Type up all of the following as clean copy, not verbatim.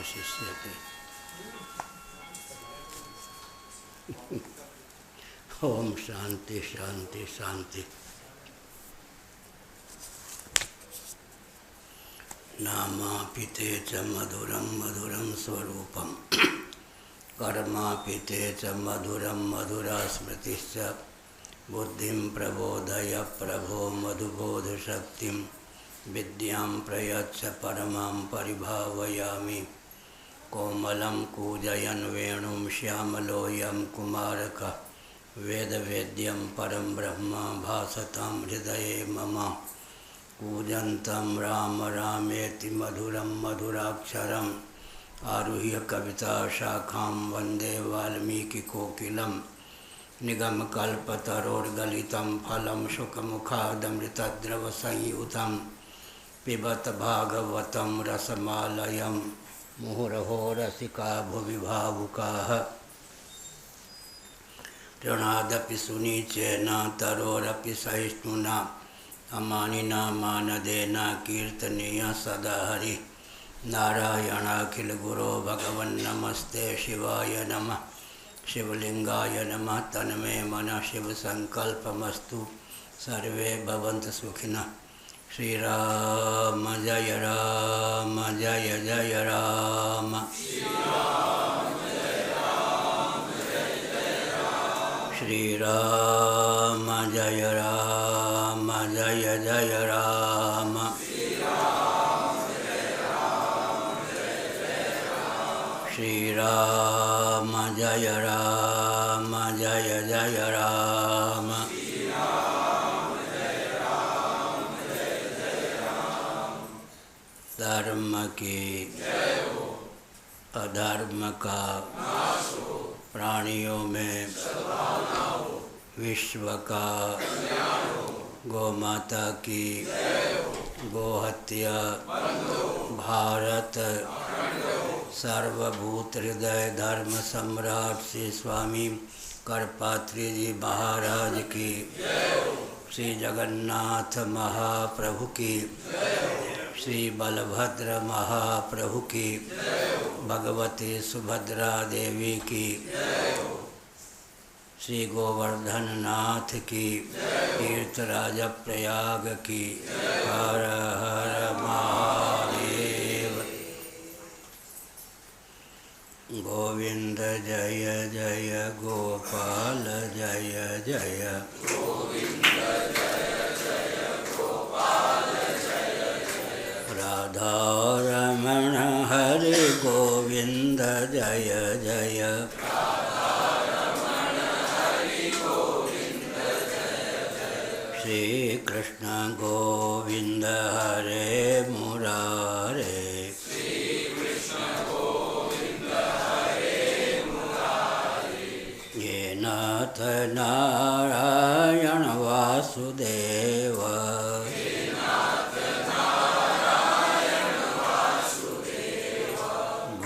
अवशिष्यते। ओम शांति शांति शांति। नामापिते च मधुरं मधुरं स्वरूपं कर्मापिते च मधुरं मधुरा स्मृतिश्च बुद्धिं प्रबोधय प्रभो मधुबोधशक्तिं विद्यां प्रयच्छ परमां परिभावयामि। कोमलं कूजयन् वेणुं श्यामलोऽयं कुमारकः वेदवेद्यं परं ब्रह्म भासतां हृदये मम। कूजन्तं राम रामेति मधुरं मधुराक्षरम् आरुह्य कविताशाखां वन्दे वाल्मीकिकोकिलं। निगमकल्पतरोर्गलितं फलं शुकमुखादमृतद्रवसंयुतं पिबत भागवतं रसमालयं मुहुरहो रसिका भुवि भावुकाः। तृणादपि सुनीचेन तरोरपि सहिष्णुना अमानिना मानदेन कीर्तनीय सदा हरि। नारायणाखिलगुरो भगवन्नमस्ते शिवाय नमः। शिवलिंगाय नमः। तन्मे मनः शिवसङ्कल्पमस्तु। सर्वे भवन्तु सुखिनः। श्रीराम जय राम जय जय राम। श्रीराम जय राम जय जय राम। श्रीराम जय राम जय जय राम। धर्म की अधर्म का प्राणियों में विश्व का गौमाता की गोहत्या भारत सर्वभूत हृदय धर्म सम्राट श्री स्वामी करपात्री जी महाराज की, श्री जगन्नाथ महाप्रभु की, श्री बलभद्र महाप्रभु की, भगवती सुभद्रा देवी की, श्री गोवर्धन नाथ की, तीर्थराज प्रयाग की। हर हर महादेव। गोविंद जय जय गोपाल जय जय। गोविंद जय जय गोपाल जय जय। राधा रमण हरि गोविंद जय जय। श्री कृष्ण गोविंद हरे मुरारे। श्री कृष्ण गोविंद हरे मुरारे। ये नाथ नारायण वासुदेव। ये नाथ नारायण वासुदेव।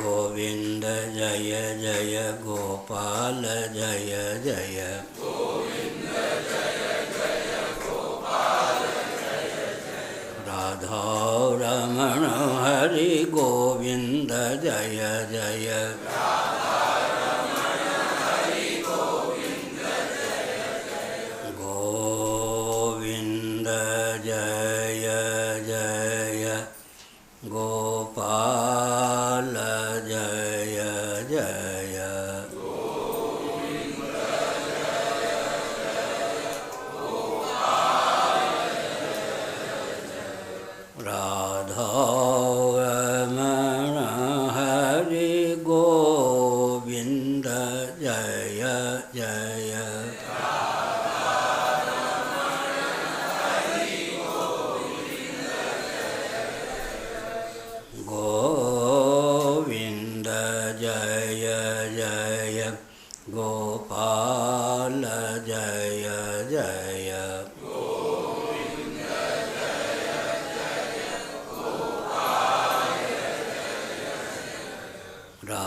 गोविंद जय जय गोपाल जय जय। राधा रमण हरि गोविंद जय जय। गोविंद जय जय गोपाल जय जय। राधा रमण हरि गोविंद जय जय। गोविंद जय जय गोपाल जय जय।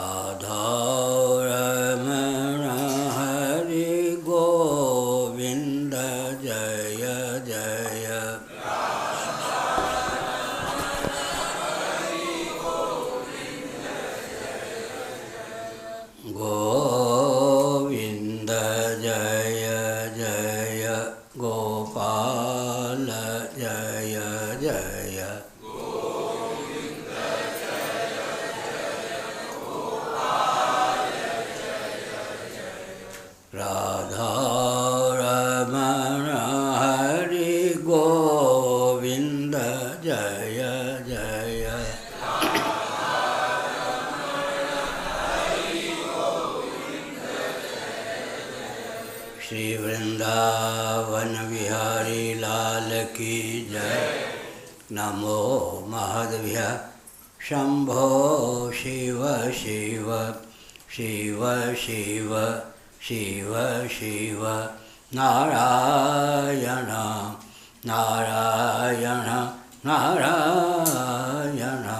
राधा रमण हरि गोविंद जय जय। श्री वृंदावन बिहारी लाल की जय। नमो महद्भ्य शंभो शिव शिव शिव शिव शिव शिव नारायण नारायण नारायण।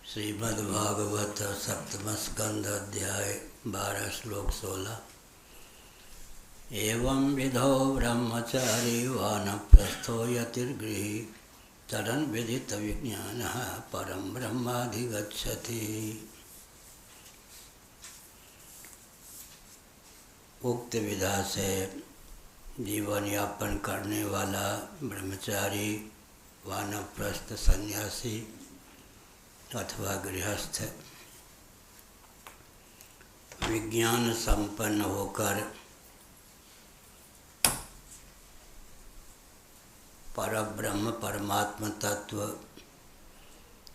श्रीमद्भागवत सप्तम स्कंध अध्याय 12 श्लोक 16। एवं विधो ब्रह्मचारी वानप्रस्थो यतिर्गृही तरन् विदित विज्ञानः परं ब्रह्माधिगच्छति। उक्त विधा से जीवन यापन करने वाला ब्रह्मचारी, वानप्रस्थ सन्यासी अथवा गृहस्थ विज्ञान संपन्न होकर परब्रह्म परमात्म तत्व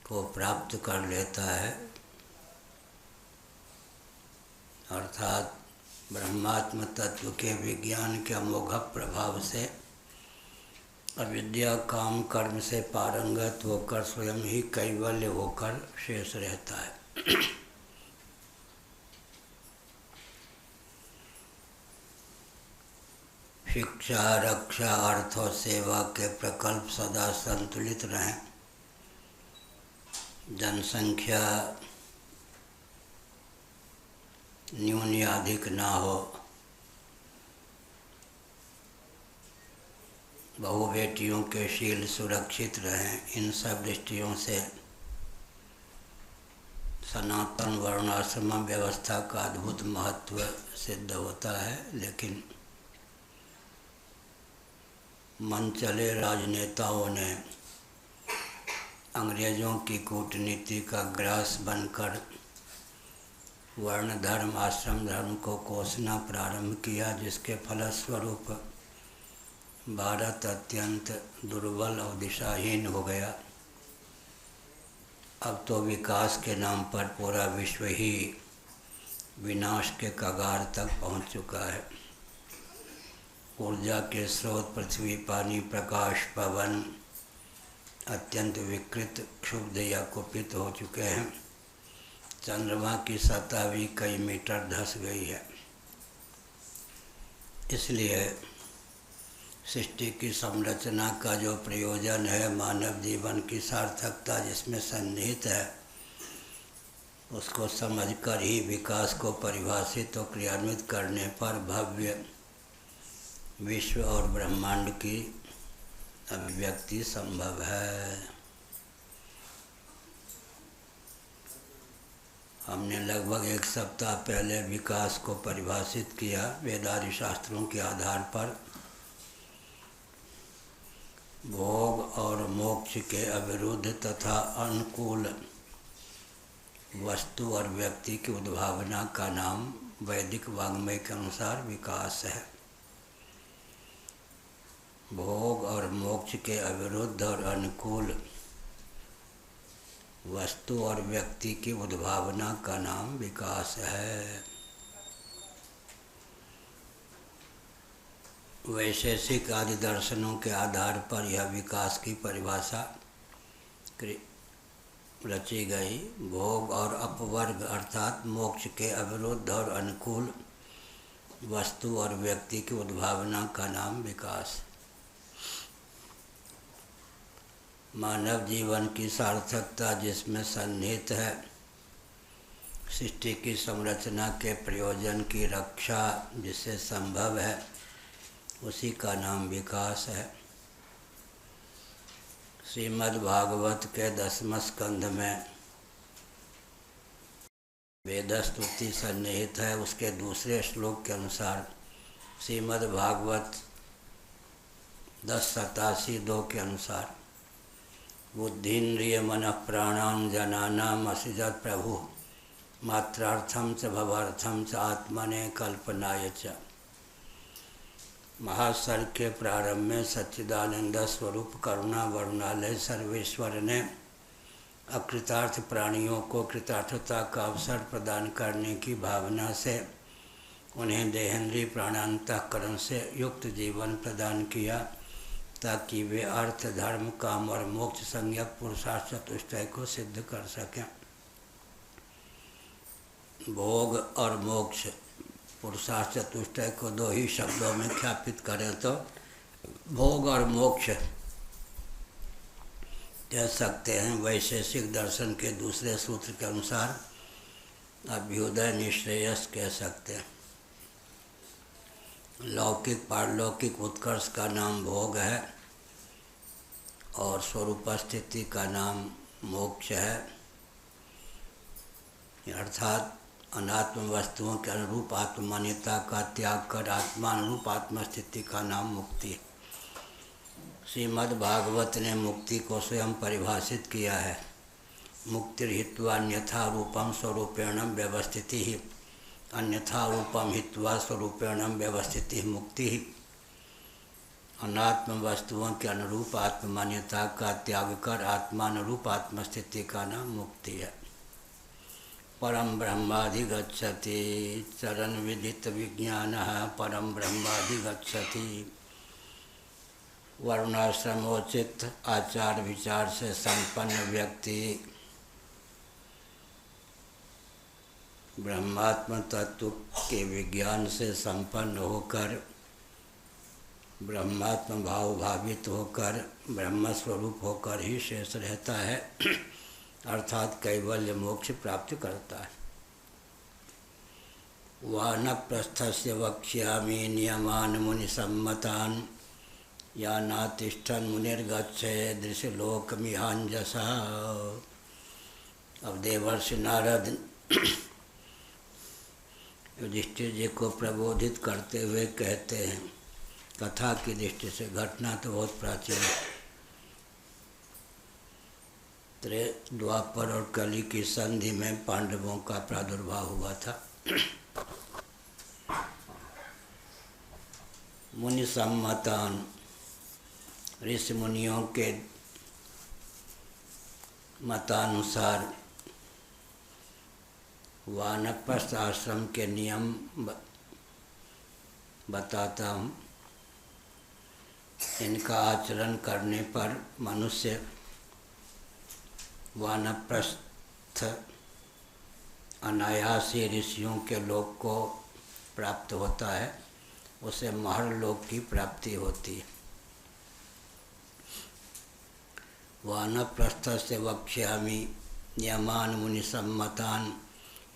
को प्राप्त कर लेता है, अर्थात ब्रह्मात्म तत्व के विज्ञान के अमोघ प्रभाव से अविद्या काम कर्म से पारंगत होकर स्वयं ही कैवल्य होकर शेष रहता है। शिक्षा, रक्षा, अर्थ और सेवा के प्रकल्प सदा संतुलित रहें। जनसंख्या न्यून या अधिक ना हो, बहु बेटियों के शील सुरक्षित रहें। इन सब दृष्टियों से सनातन वर्णाश्रम व्यवस्था का अद्भुत महत्व सिद्ध होता है। लेकिन मन चले राजनेताओं ने अंग्रेज़ों की कूटनीति का ग्रास बनकर वर्ण धर्म, आश्रम धर्म को कोसना प्रारंभ किया, जिसके फलस्वरूप भारत अत्यंत दुर्बल और दिशाहीन हो गया। अब तो विकास के नाम पर पूरा विश्व ही विनाश के कगार तक पहुंच चुका है। ऊर्जा के स्रोत पृथ्वी, पानी, प्रकाश, पवन अत्यंत विकृत, क्षुब्ध या कुपित हो चुके हैं। चंद्रमा की सतह भी कई मीटर धंस गई है। इसलिए सृष्टि की संरचना का जो प्रयोजन है, मानव जीवन की सार्थकता जिसमें सन्निहित है, उसको समझकर ही विकास को परिभाषित और क्रियान्वित करने पर भव्य विश्व और ब्रह्मांड की अभिव्यक्ति संभव है। हमने लगभग 1 सप्ताह पहले विकास को परिभाषित किया वेदादि शास्त्रों के आधार पर। भोग और मोक्ष के अविरुद्ध तथा अनुकूल वस्तु और व्यक्ति की उद्भावना का नाम वैदिक वाङ्मय के अनुसार विकास है। भोग और मोक्ष के अविरुद्ध और अनुकूल वस्तु और व्यक्ति की उद्भावना का नाम विकास है। वैशेषिक आदि दर्शनों के आधार पर यह विकास की परिभाषा रची गई। भोग और अपवर्ग अर्थात मोक्ष के अविरुद्ध और अनुकूल वस्तु और व्यक्ति की उद्भावना का नाम विकास। मानव जीवन की सार्थकता जिसमें सन्निहित है, सृष्टि की संरचना के प्रयोजन की रक्षा जिससे संभव है, उसी का नाम विकास है। श्रीमद्भागवत के 10वें स्कंध में वेद स्तुति सन्निहित है। उसके दूसरे श्लोक के अनुसार श्रीमद् भागवत 10:87-2 के अनुसार बुद्धिन्द्रिय मन प्राणान जनानाम असृजत् प्रभु मात्रार्थम च भवार्थम च आत्मने कल्पनाय च। महासर्ग के प्रारंभ में सच्चिदानंद स्वरूप करुणा वरुणालय सर्वेश्वर ने अकृतार्थ प्राणियों को कृतार्थता का अवसर प्रदान करने की भावना से उन्हें देहेंद्रीय प्राणांतःकरण से युक्त जीवन प्रदान किया, ताकि वे अर्थ धर्म काम और मोक्ष संज्ञक पुरुषार्थ चतुष्टय को सिद्ध कर सकें। भोग और मोक्ष पुरुषार्थ चतुष्टय को दो ही शब्दों में ख्यापित करें तो भोग और मोक्ष कह सकते हैं। वैशेषिक दर्शन के दूसरे सूत्र के अनुसार अभ्युदय निश्रेयस कह सकते हैं। लौकिक पारलौकिक उत्कर्ष का नाम भोग है और स्वरूप स्थिति का नाम मोक्ष है, अर्थात अनात्म वस्तुओं के अनुरूप आत्ममान्यता का त्याग कर आत्मानुरूप आत्मस्थिति का नाम मुक्ति है। श्रीमद् भागवत ने मुक्ति को स्वयं परिभाषित किया है। मुक्तिर्हित्वा अन्यथा रूपम स्वरूपेण व्यवस्थिति ही, अन्यथा रूपम हित्वा स्वरूपेण व्यवस्थिति मुक्ति ही। अनात्म वस्तुओं के अनुरूप आत्ममान्यता का त्याग कर आत्मानुरूप आत्मस्थिति का नाम मुक्ति है। परम ब्रह्माधिगच्छति चरण विदित विज्ञान परम ब्रह्माधिगच्छति। वर्णाश्रमोचित आचार विचार से संपन्न व्यक्ति ब्रह्मात्म तत्व के विज्ञान से संपन्न होकर ब्रह्मात्म भाव भावित होकर ब्रह्मस्वरूप होकर ही शेष रहता है, अर्थात कैवल्य मोक्ष प्राप्त करता है। वानप्रस्थस्य वक्ष्यामि नियमान मुनिसम्मतान् यानातिष्ठन् मुनिर्गच्छेत् ऋषिलोकमिहाञ्जसा। अब देवर्षि नारद युधिष्ठिर जी को प्रबोधित करते हुए कहते हैं, कथा की दृष्टि से घटना तो बहुत प्राचीन है। द्वापर और कली की संधि में पांडवों का प्रादुर्भाव हुआ था। मुनि सम्मतान, ऋषि मुनियों के मतानुसार वानप्रस्थ आश्रम के नियम बताता हूँ। इनका आचरण करने पर मनुष्य वानप्रस्थ अनायास ही ऋषियों के लोक को प्राप्त होता है, उसे महर लोक की प्राप्ति होती है। वानप्रस्थस्य वक्ष्यामि यमान मुनिसम्मतान्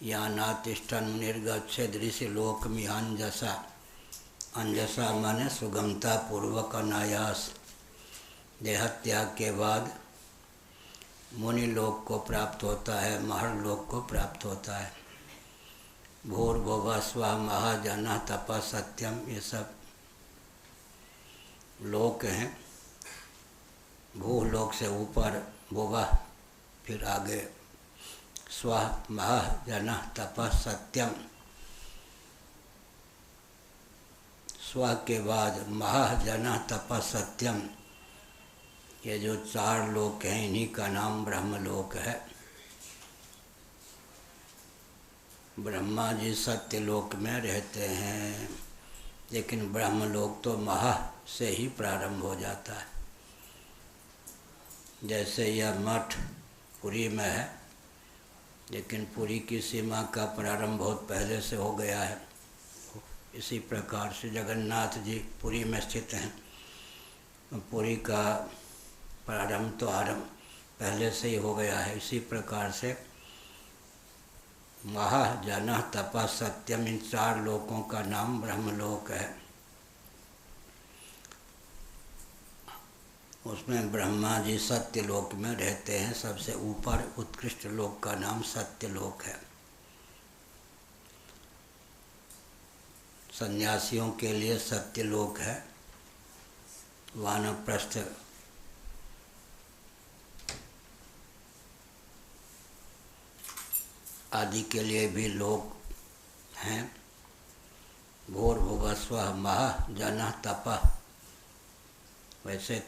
यानातिष्ठन् मुनिर्गच्छेत् ऋषिलोकमिहाञ्जसा। अंजसा माने सुगमता पूर्वक अनायास। देहत्याग के बाद मुनि लोक को प्राप्त होता है, महर लोक को प्राप्त होता है। भूर्भुवः स्वः महाजनः तपः सत्यम, ये सब लोक हैं। भूलोक से ऊपर भुवः, फिर आगे स्वः महाजनः तपः सत्यम, स्व के बाद महाजनः तपः सत्यम। ये जो चार लोक हैं इन्हीं का नाम ब्रह्मलोक है। ब्रह्मा जी सत्यलोक में रहते हैं, लेकिन ब्रह्मलोक तो महा से ही प्रारंभ हो जाता है। जैसे यह मठ पुरी में है, लेकिन पुरी की सीमा का प्रारंभ बहुत पहले से हो गया है। इसी प्रकार से जगन्नाथ जी पुरी में स्थित हैं। पुरी का प्रारंभ तो आरंभ पहले से ही हो गया है। इसी प्रकार से महाजनः तपः सत्यम, इन चार लोकों का नाम ब्रह्मलोक है। उसमें ब्रह्मा जी सत्यलोक में रहते हैं। सबसे ऊपर उत्कृष्ट लोक का नाम सत्यलोक है। सन्यासियों के लिए सत्यलोक है, वानप्रस्थ आदि के लिए भी लोक हैं। भूर्भुवस्व महा जनः तपः, वैसे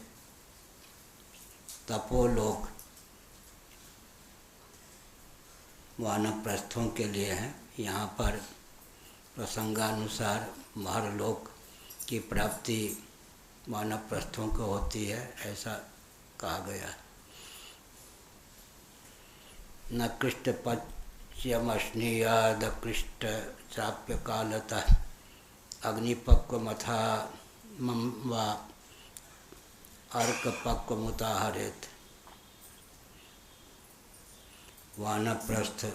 तपोलोक वानप्रस्थों के लिए हैं। यहाँ पर प्रसंगानुसार महरलोक की प्राप्ति वानप्रस्थों को होती है, ऐसा कहा गया है। न कृष्टपच्यमश्नीयादकृष्ट चाप्य कालतः अग्निपक्वमथा मम वा अर्कपक्वमुताहरेत। वानप्रस्थ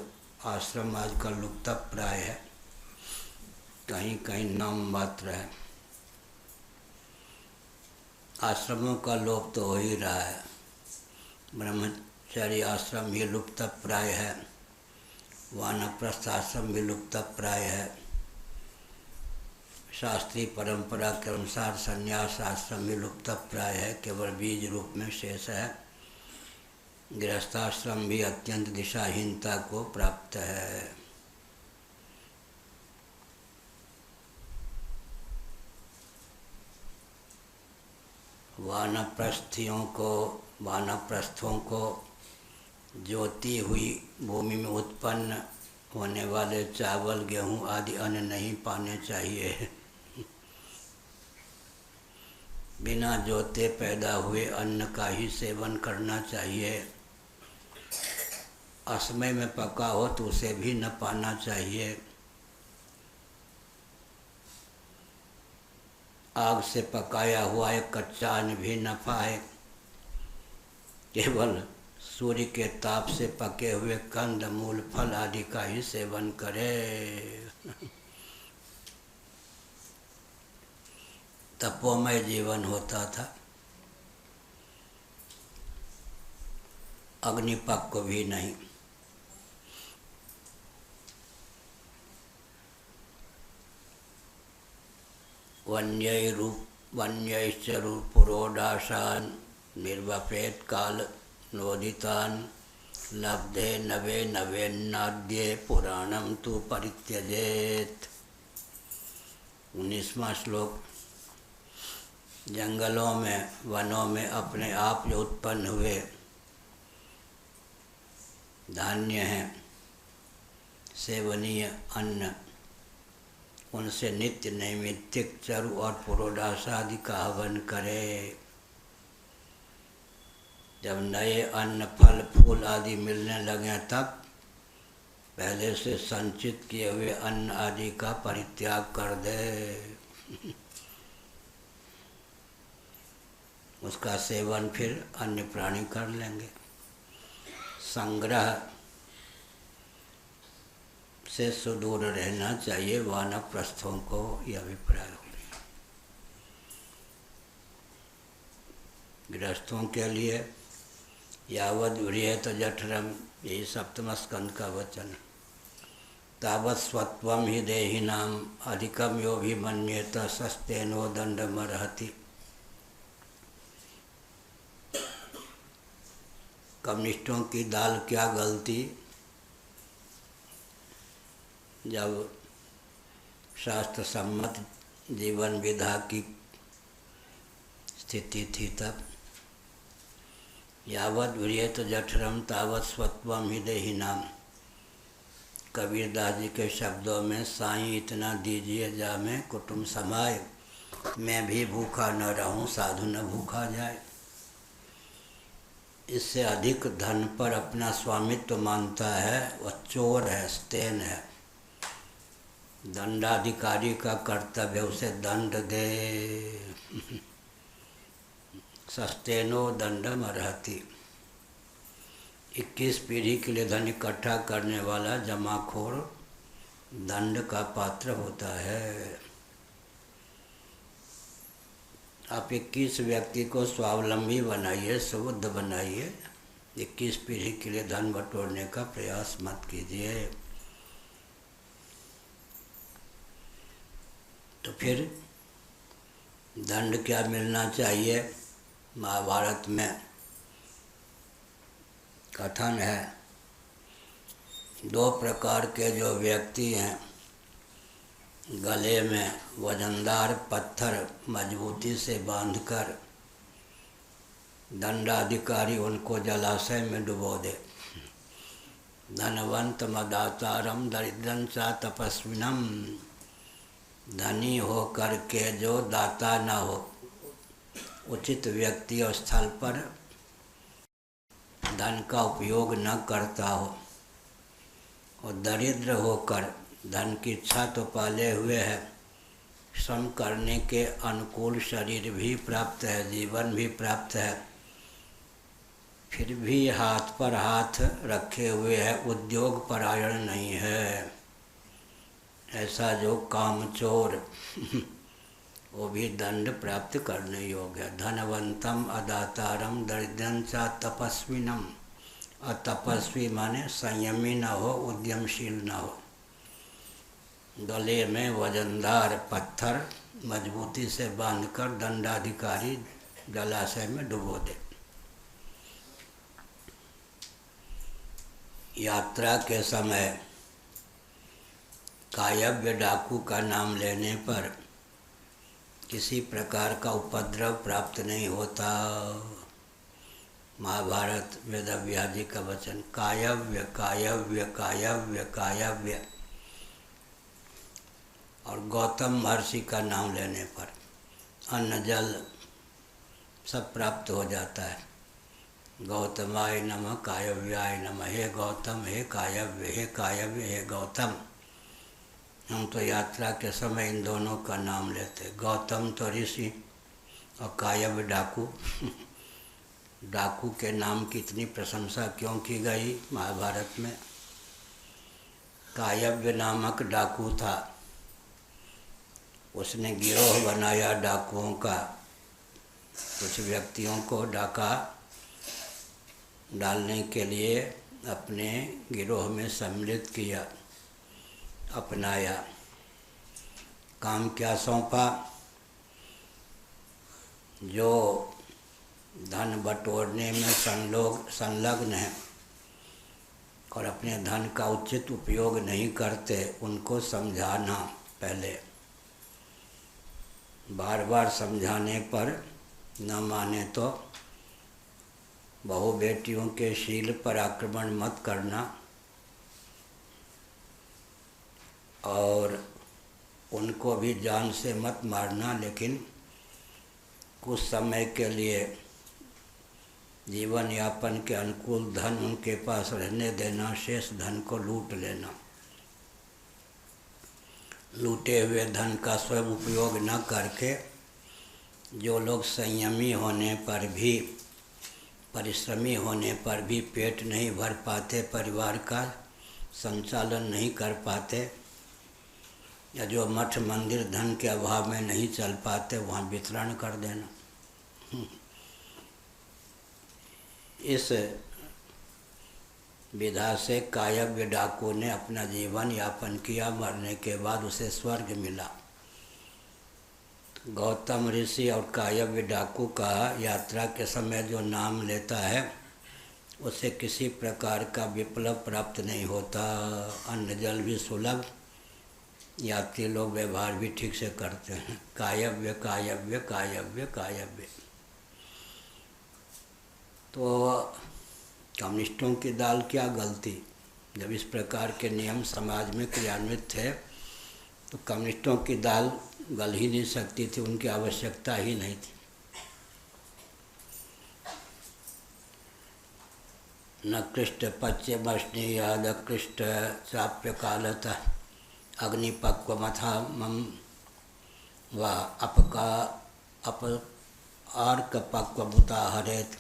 आश्रम आजकल लुप्त प्राय है, कहीं कहीं नाम मात्र है। आश्रमों का लोप तो हो ही रहा है, ब्रह्मचर्य आश्रम भी लुप्त प्राय है, वानप्रस्थ आश्रम भी लुप्त प्राय है। शास्त्रीय परंपरा के अनुसार संन्यास आश्रम भी लुप्त प्राय है, केवल बीज रूप में शेष है। गृहस्थाश्रम भी अत्यंत दिशाहीनता को प्राप्त है। वानप्रस्थों को ज्योति हुई भूमि में उत्पन्न होने वाले चावल, गेहूं आदि अन्न नहीं पाने चाहिए। बिना जोते पैदा हुए अन्न का ही सेवन करना चाहिए। असमय में पका हो तो उसे भी न पाना चाहिए। आग से पकाया हुआ एक कच्चा अन्न भी न पाए, केवल सूर्य के ताप से पके हुए कंद, मूल, फल आदि का ही सेवन करे। तपोमय जीवन होता था, अग्निपक्व भी नहीं। वन्यैश्च पुरोडाशान् निर्वपेत काल नोदितान् लब्धे नवे नवेन्नाद्ये पुराणम तु परित्यजेत। 19वां श्लोक। जंगलों में, वनों में अपने आप जो उत्पन्न हुए धान्य हैं, सेवनीय अन्न, उनसे नित्य नैमित्तिक चरु और पुरोडाश आदि का हवन करे। जब नए अन्न, फल, फूल आदि मिलने लगे तब पहले से संचित किए हुए अन्न आदि का परित्याग कर दे। उसका सेवन फिर अन्य प्राणी कर लेंगे। संग्रह से सुदूर रहना चाहिए वानप्रस्थों को, यह अभिप्राय हो गया। गृहस्थों के लिए यावद व्रियेत जठरम, यही सप्तम स्कंद का वचन। तावत् स्वत्वम हि देहिनाम अधिकम यो भी मन्येत सस्तेनो दंडमर्हति। कम्युनिस्टों की दाल क्या गलती, जब शास्त्र सम्मत जीवन विधा की स्थिति थी तब। यावत् व्रियेत जठरम तावत् स्वत्वम हि देहिनाम। कबीरदास जी के शब्दों में, साईं इतना दीजिए जा मैं कुटुंब समाए, मैं भी भूखा न रहूं साधु न भूखा जाए। इससे अधिक धन पर अपना स्वामित्व मानता है वह चोर है, स्तेन है। दंडाधिकारी का कर्तव्य उसे दंड दे। सस्तेनो दंडम अर्हति। 21 पीढ़ी के लिए धन इकट्ठा करने वाला जमाखोर दंड का पात्र होता है। आप 21 व्यक्ति को स्वावलंबी बनाइए, सुबुद्ध बनाइए, 21 पीढ़ी के लिए धन बटोरने का प्रयास मत कीजिए। तो फिर दंड क्या मिलना चाहिए? महाभारत में कथन है, 2 प्रकार के जो व्यक्ति हैं, गले में वजनदार पत्थर मजबूती से बांधकर दंडाधिकारी उनको जलाशय में डुबो दे। धनवंत मदातारम दरिद्रं च तपस्विनम, धनी हो करके जो दाता न हो, उचित व्यक्ति और स्थल पर धन का उपयोग न करता हो, और दरिद्र होकर धन की इच्छा तो पाले हुए है, श्रम करने के अनुकूल शरीर भी प्राप्त है, जीवन भी प्राप्त है, फिर भी हाथ पर हाथ रखे हुए है, उद्योग परायण नहीं है, ऐसा जो कामचोर वो भी दंड प्राप्त करने योग्य है। धनवंतम अदातारम दरिद्रं च तपस्विनम, अतपस्वी माने संयमी न हो, उद्यमशील न हो, गले में वजनदार पत्थर मजबूती से बांधकर दंडाधिकारी जलाशय में डुबो दे। यात्रा के समय कायव्य डाकू का नाम लेने पर किसी प्रकार का उपद्रव प्राप्त नहीं होता। महाभारत वेदव्यास जी का वचन, कायव्य कायव्य कायव्य कायव्य। और गौतम महर्षि का नाम लेने पर अन्न जल सब प्राप्त हो जाता है। गौतमाय नमः कायव्याय नमः, हे गौतम हे कायव्य, हे कायव्य हे गौतम। हम तो यात्रा के समय इन दोनों का नाम लेते, गौतम तो ऋषि और कायव्य डाकू। डाकू के नाम की इतनी प्रशंसा क्यों की गई महाभारत में? कायव्य नामक डाकू था, उसने गिरोह बनाया डाकुओं का, कुछ व्यक्तियों को डाका डालने के लिए अपने गिरोह में सम्मिलित किया, अपनाया। काम क्या सौंपा? जो धन बटोरने में संलग्न हैं और अपने धन का उचित उपयोग नहीं करते, उनको समझाना। पहले बार बार समझाने पर न माने तो बहु बेटियों के शील पर आक्रमण मत करना, और उनको भी जान से मत मारना, लेकिन कुछ समय के लिए जीवन यापन के अनुकूल धन उनके पास रहने देना, शेष धन को लूट लेना। लूटे हुए धन का स्वयं उपयोग न करके जो लोग संयमी होने पर भी, परिश्रमी होने पर भी पेट नहीं भर पाते, परिवार का संचालन नहीं कर पाते, या जो मठ मंदिर धन के अभाव में नहीं चल पाते, वहाँ वितरण कर देना। इस विधा से कायव्य डाकू ने अपना जीवन यापन किया, मरने के बाद उसे स्वर्ग मिला। गौतम ऋषि और कायव्य डाकू का यात्रा के समय जो नाम लेता है, उसे किसी प्रकार का विप्लव प्राप्त नहीं होता। अन्न जल भी सुलभ, यात्री लोग व्यवहार भी ठीक से करते हैं। कायव्य कायव्य कायव्य कायव्य। तो कम्युनिस्टों की दाल क्या गलती? जब इस प्रकार के नियम समाज में क्रियान्वित थे तो कम्युनिस्टों की दाल गल ही नहीं सकती थी, उनकी आवश्यकता ही नहीं थी। न कृष्ट पच्यमश्नीयाद कृष्ट चाप्य कालतः अग्निपक्वमथा मम व अप आर्क पक्वमुता हरेत।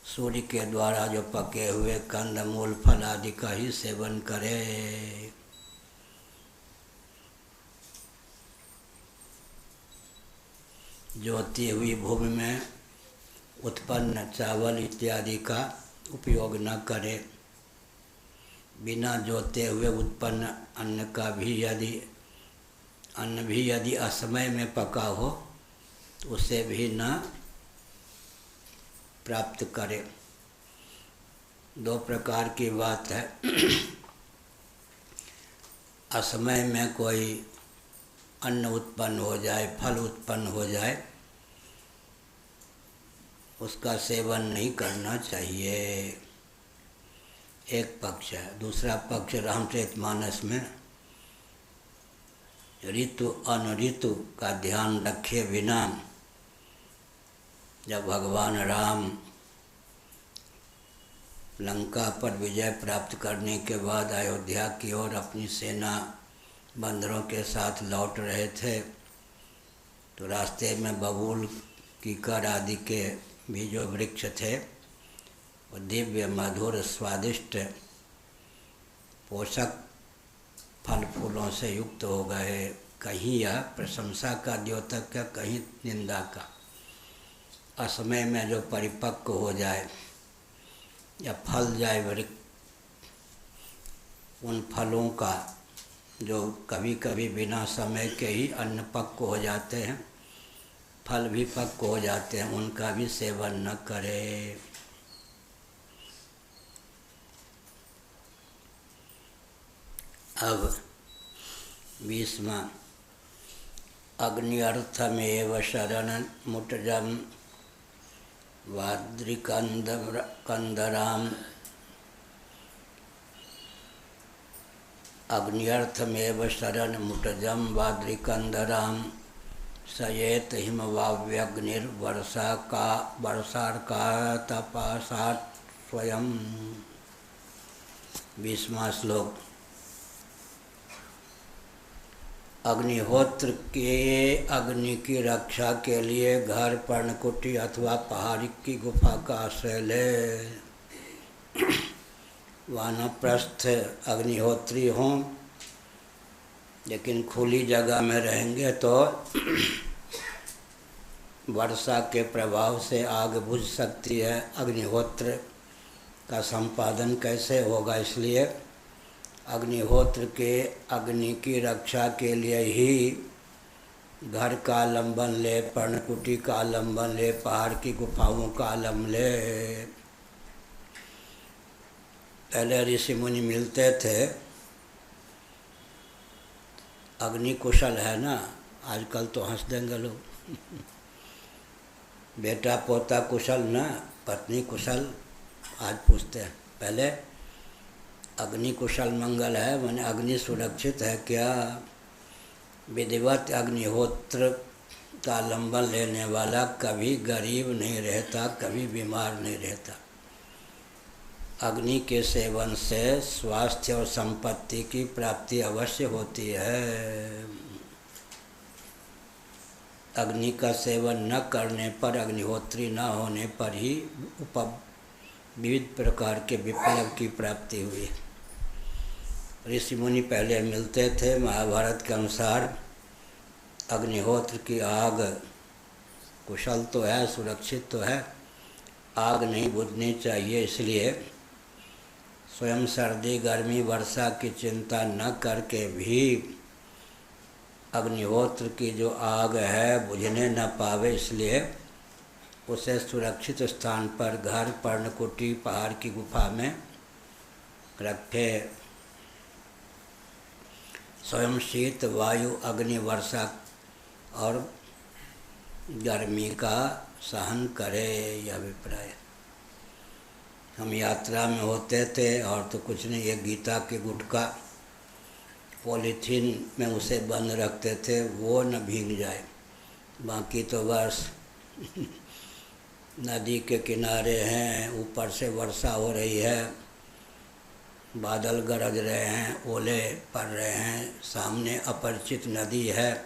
सूर्य के द्वारा जो पके हुए कंद मूल फल आदि का ही सेवन करे। जोती हुई भूमि में उत्पन्न चावल इत्यादि का उपयोग न करे। बिना जोते हुए उत्पन्न अन्न का भी यदि अन्न भी यदि असमय में पका हो तो उसे भी न प्राप्त करे। दो प्रकार की बात है। असमय में कोई अन्न उत्पन्न हो जाए, फल उत्पन्न हो जाए, उसका सेवन नहीं करना चाहिए। एक पक्ष है। दूसरा पक्ष रामचरितमानस में ऋतु अनऋतु का ध्यान रखे बिना जब भगवान राम लंका पर विजय प्राप्त करने के बाद अयोध्या की ओर अपनी सेना बंदरों के साथ लौट रहे थे तो रास्ते में बबूल, कीकर आदि के भी जो वृक्ष थे वो दिव्य मधुर स्वादिष्ट पोषक फल फूलों से युक्त हो गए। कहीं यह प्रशंसा का द्योतक है, कहीं निंदा का। असमय में जो परिपक्व हो जाए या फल जाए वृक्ष, उन फलों का जो कभी कभी बिना समय के ही अन्न पक्व हो जाते हैं, फल भी पक्व हो जाते हैं, उनका भी सेवन न करें। अब 20वां अग्न्यर्थमेव शरण मुटजम वाद्रिकंदराम। अग्न्यर्थमेव शरण मुटजम वाद्रिकंदराम सयेत हिमवाव्यग्निर्वर्षार्का तपासात् स्वयं। 20वां श्लोक। अग्निहोत्र के अग्नि की रक्षा के लिए घर, पर्णकुटी अथवा पहाड़ी की गुफा का आश्रय ले। वानप्रस्थ अग्निहोत्री हों लेकिन खुली जगह में रहेंगे तो वर्षा के प्रभाव से आग बुझ सकती है। अग्निहोत्र का संपादन कैसे होगा, इसलिए अग्निहोत्र के अग्नि की रक्षा के लिए ही घर का आलम्बन ले, पर्णकुटी का आलम्बन ले, पहाड़ की गुफाओं का आलम्बन ले। पहले ऋषि मुनि मिलते थे, अग्नि कुशल है ना, आजकल तो हंस देंगे लोग। बेटा पोता कुशल ना, पत्नी कुशल आज पूछते हैं। पहले अग्नि कुशल मंगल है, माने अग्नि सुरक्षित है क्या। विधिवत अग्निहोत्र का आलम्बन लेने वाला कभी गरीब नहीं रहता, कभी बीमार नहीं रहता। अग्नि के सेवन से स्वास्थ्य और संपत्ति की प्राप्ति अवश्य होती है। अग्नि का सेवन न करने पर, अग्निहोत्री न होने पर ही विविध प्रकार के विप्लव की प्राप्ति हुई। ऋषि मुनि पहले मिलते थे। महाभारत के अनुसार अग्निहोत्र की आग कुशल तो है, सुरक्षित तो है, आग नहीं बुझनी चाहिए। इसलिए स्वयं सर्दी, गर्मी, वर्षा की चिंता न करके भी अग्निहोत्र की जो आग है बुझने न पावे, इसलिए उसे सुरक्षित स्थान पर घर, पर्णकुटी, पहाड़ की गुफा में रखे। स्वयं शीत, वायु, अग्नि, वर्षा और गर्मी का सहन करे, यह अभिप्राय। हम यात्रा में होते थे और तो कुछ नहीं, एक गीता के गुटका पॉलीथीन में उसे बंद रखते थे, वो न भीग जाए। बाकी तो बस नदी के किनारे हैं, ऊपर से वर्षा हो रही है, बादल गरज रहे हैं, ओले पड़ रहे हैं, सामने अपरिचित नदी है,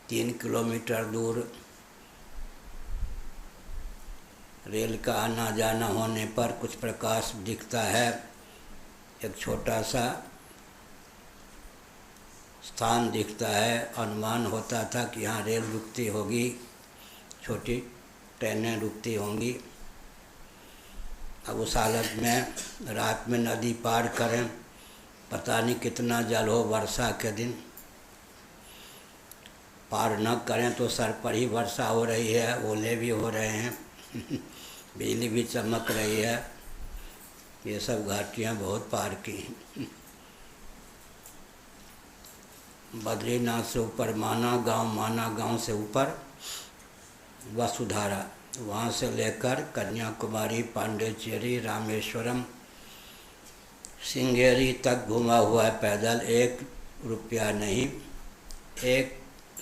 3 किलोमीटर दूर रेल का आना जाना होने पर कुछ प्रकाश दिखता है। एक छोटा सा स्थान दिखता है, अनुमान होता था कि यहाँ रेल रुकती होगी, छोटी ट्रेनें रुकती होंगी। अब उस हालत में रात में नदी पार करें, पता नहीं कितना जल हो वर्षा के दिन। पार न करें तो सर पर ही वर्षा हो रही है, ओले भी हो रहे हैं बिजली भी चमक रही है। ये सब घाटियाँ बहुत पार की हैं। बद्रीनाथ से ऊपर माना गांव से ऊपर वसुधारा, वहाँ से लेकर कन्याकुमारी, पांडिचेरी, रामेश्वरम, श्रृंगेरी तक घूमा हुआ है पैदल। 1 रुपया नहीं, 1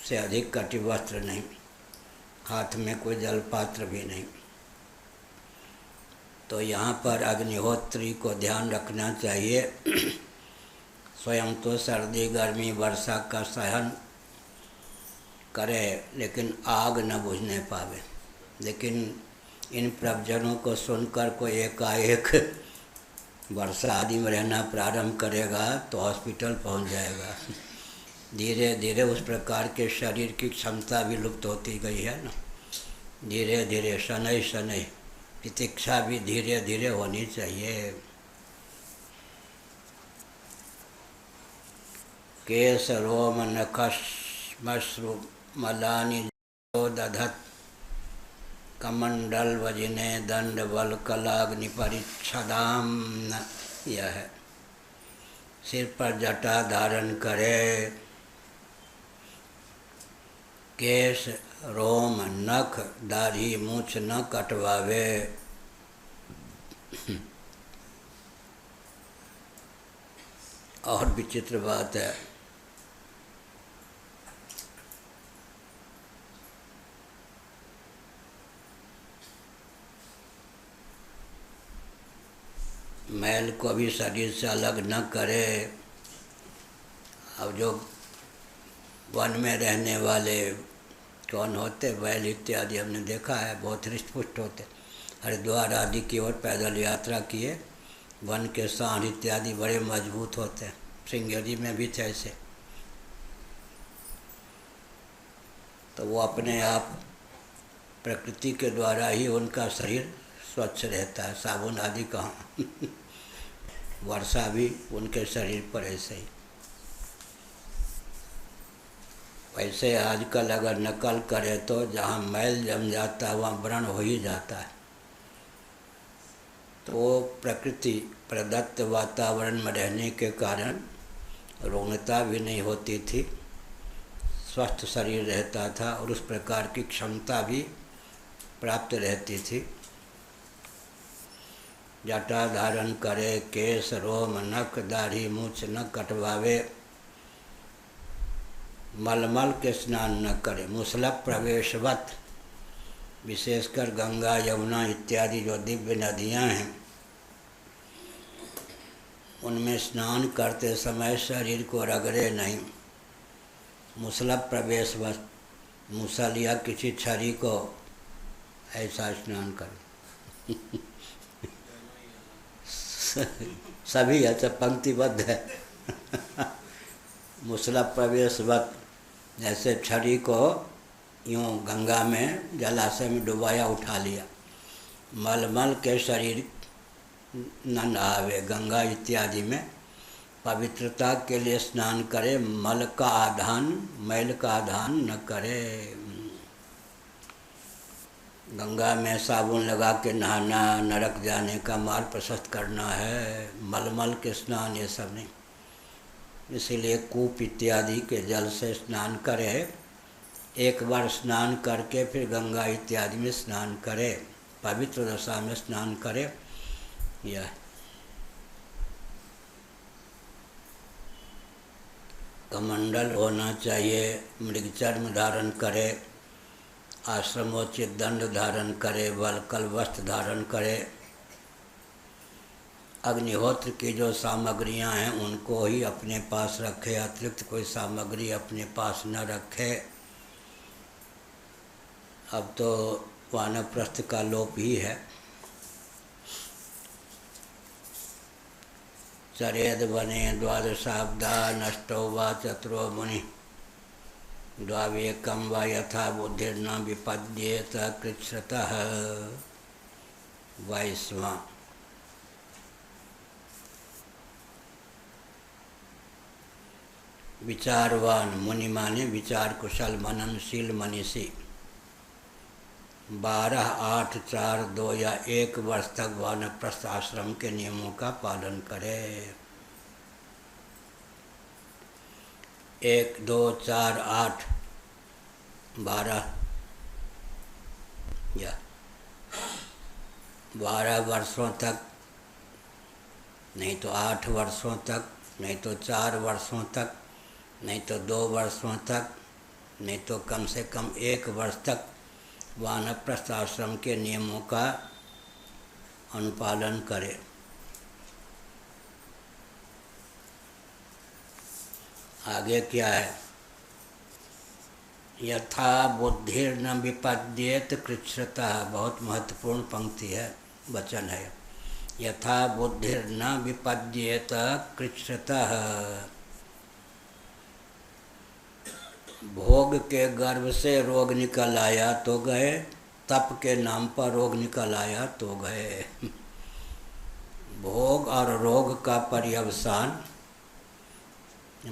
से अधिक कटिवस्त्र नहीं, हाथ में कोई जलपात्र भी नहीं। तो यहाँ पर अग्निहोत्री को ध्यान रखना चाहिए। स्वयं तो सर्दी गर्मी वर्षा का सहन करे, लेकिन आग न बुझने पावे। लेकिन इन प्रवचनों को सुनकर कोई एकाएक वर्षा आदि में रहना प्रारंभ करेगा तो हॉस्पिटल पहुंच जाएगा। धीरे धीरे उस प्रकार के शरीर की क्षमता भी लुप्त होती गई है ना। धीरे धीरे शनै शनै प्रतीक्षा भी धीरे धीरे होनी चाहिए। केश रोम नखश्मश्रु मलानि दधत कमंडल वजिने दंड बल कलाग्नि परिच्छदाम। यह है, सिर पर जटा धारण करे, केश रोम नख दाढ़ी मूछ न कटवावे, और विचित्र बात है, मैल को भी शरीर से अलग न करे। अब जो वन में रहने वाले कौन होते, बैल इत्यादि हमने देखा है, बहुत हृष्ट-पुष्ट होते। हरिद्वार आदि की ओर पैदल यात्रा किए, वन के सांड इत्यादि बड़े मजबूत होते हैं। श्रृंगेरी में भी थे ऐसे। तो वो अपने आप प्रकृति के द्वारा ही उनका शरीर स्वच्छ रहता है, साबुन आदि कहाँ वर्षा भी उनके शरीर पर ऐसे ही। वैसे आजकल अगर नकल करे तो जहाँ मैल जम जाता है वहाँ व्रण हो ही जाता है। तो वो प्रकृति प्रदत्त वातावरण में रहने के कारण रोगता भी नहीं होती थी, स्वस्थ शरीर रहता था और उस प्रकार की क्षमता भी प्राप्त रहती थी। जटा धारण करे, केश रोम नख दाढ़ी मूछ न कटवावे, मलमल के स्नान न करे, मुसलक प्रवेशवत, विशेषकर गंगा यमुना इत्यादि जो दिव्य नदियां हैं उनमें स्नान करते समय शरीर को रगड़े नहीं। मुसलक प्रवेशवत, मुसल या किसी छड़ी को ऐसा स्नान करे सभी ऐसा पंक्तिबद्ध है मुसला प्रवेशवत, जैसे छड़ी को यूँ गंगा में जलाशय में डुबाया उठा लिया। मलमल के शरीर न नहावे, गंगा इत्यादि में पवित्रता के लिए स्नान करे, मल का आधान मैल का आधान न करे। गंगा में साबुन लगा के नहाना नरक जाने का मार्ग प्रशस्त करना है, मलमल के स्नान ये सब नहीं। इसीलिए कूप इत्यादि के जल से स्नान करे, एक बार स्नान करके फिर गंगा इत्यादि में स्नान करे, पवित्र दशा में स्नान करे। यह कमंडल होना चाहिए, मृगचर्म धारण करे, आश्रमोचित दंड धारण करे, वलकल वस्त्र धारण करे। अग्निहोत्र की जो सामग्रियां हैं उनको ही अपने पास रखे, अतिरिक्त कोई सामग्री अपने पास न रखे। अब तो वानप्रस्थ का लोप ही है। चरेद बने द्वादशाब्दा नष्टो वा चतुरो मुनि, द्वावेकम वा यथा बुद्धिर्न विपद्येत कृच्छ्रतः। 22वां। विचारवान मुनि माने विचार कुशल मननशील मनीषी 12, 8, 4, 2 या 1 वर्ष तक वानप्रस्थ आश्रम के नियमों का पालन करे। 1, 2, 4, 8, 12 या 12 वर्षों तक, नहीं तो 8 वर्षों तक, नहीं तो 4 वर्षों तक, नहीं तो 2 वर्षों तक, नहीं तो कम से कम 1 वर्ष तक वानप्रस्थ आश्रम के नियमों का अनुपालन करे। आगे क्या है? यथा बुद्धिर्न विपद्येत कृच्छ्रतः, बहुत महत्वपूर्ण पंक्ति है, वचन है। यथा बुद्धिर्न विपद्येत कृच्छ्रतः, भोग के गर्भ से रोग निकल आया तो गए, तप के नाम पर रोग निकल आया तो गए। भोग और रोग का पर्यवसान,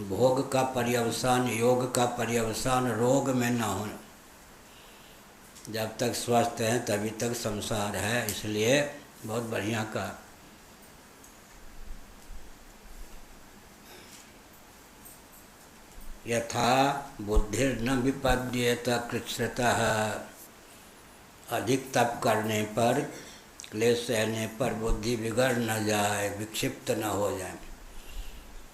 भोग का पर्यवसान, योग का पर्यवसान रोग में न हो। जब तक स्वस्थ हैं तभी तक संसार है, इसलिए बहुत बढ़िया का। यथा बुद्धिर्न विपद्येत कृच्छ्रतः, अधिक तप करने पर, क्लेश सहने पर बुद्धि बिगड़ न जाए, विक्षिप्त न हो जाए।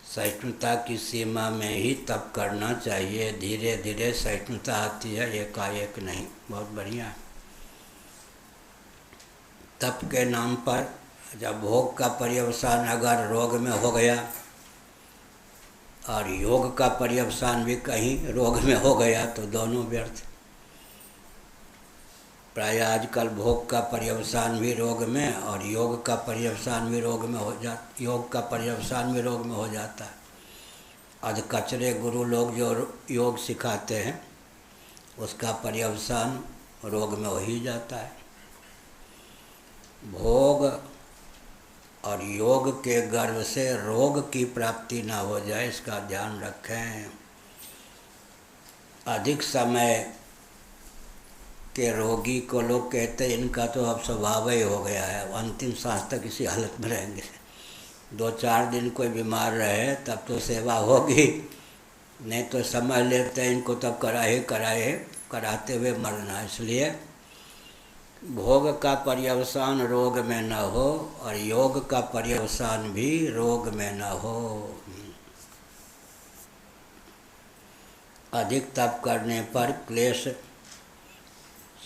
सहिष्णुता की सीमा में ही तप करना चाहिए, धीरे धीरे सहिष्णुता आती है, एकाएक नहीं। बहुत बढ़िया। तप के नाम पर जब भोग का पर्यवसान अगर रोग में हो गया और योग का पर्यवसान भी कहीं रोग में हो गया तो दोनों व्यर्थ। प्राय आजकल भोग का पर्यवसान भी रोग में और योग का पर्यवसान भी रोग में योग का पर्यवसान भी रोग में हो जाता है। अधकचरे गुरु लोग जो योग सिखाते हैं उसका पर्यवसान रोग में हो ही जाता है। भोग और योग के गर्भ से रोग की प्राप्ति ना हो जाए, इसका ध्यान रखें। अधिक समय के रोगी को लोग कहते हैं इनका तो अब स्वभाव ही हो गया है, अंतिम सांस तक इसी हालत में रहेंगे। 2-4 दिन कोई बीमार रहे तब तो सेवा होगी, नहीं तो समझ लेते हैं इनको तब कराते हुए मरना। इसलिए भोग का पर्यवसान रोग में न हो और योग का पर्यवसान भी रोग में न हो। अधिक तप करने पर, क्लेश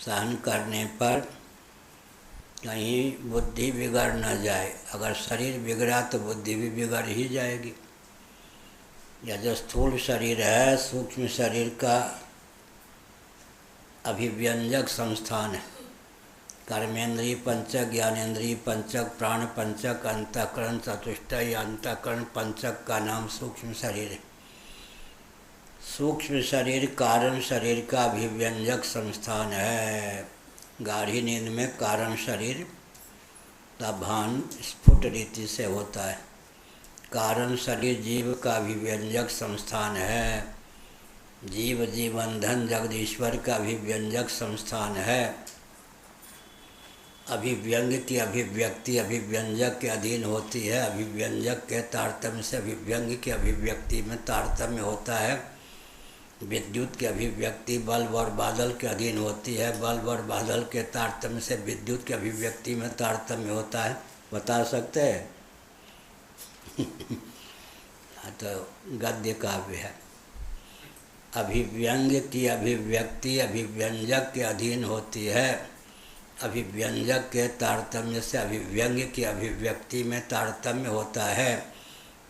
सहन करने पर कहीं बुद्धि बिगड़ न जाए। अगर शरीर बिगड़ा तो बुद्धि भी बिगड़ ही जाएगी। या जो स्थूल शरीर है, सूक्ष्म शरीर का अभिव्यंजक संस्थान है। कर्मेंद्रिय पंचक, ज्ञानेंद्रिय पंचक, प्राण पंचक, अंतःकरण चतुष्टय, अंतःकरण पंचक का नाम सूक्ष्म शरीर है। सूक्ष्म शरीर कारण शरीर का अभिव्यंजक संस्थान है। गाढ़ी नींद में कारण शरीर का भान स्फुट रीति से होता है। कारण शरीर जीव का अभिव्यंजक संस्थान है। जीव जीवनधन जगदीश्वर का अभिव्यंजक संस्थान है। अभिव्यंग की अभिव्यक्ति अभिव्यंजक के अधीन होती है। अभिव्यंजक के तारतम्य से अभिव्यंग की अभिव्यक्ति में तारतम्य होता है। विद्युत की अभिव्यक्ति बल्ब और बादल के अधीन होती है। बल्ब और बादल के तारतम्य से विद्युत की अभिव्यक्ति में तारतम्य होता है। बता सकते हैं? तो गद्य काव्य है। अभिव्यंग की अभिव्यक्ति अभिव्यंजक के अधीन होती है। अभिव्यंजक के तारतम्य से अभिव्यंग की अभिव्यक्ति में तारतम्य होता है।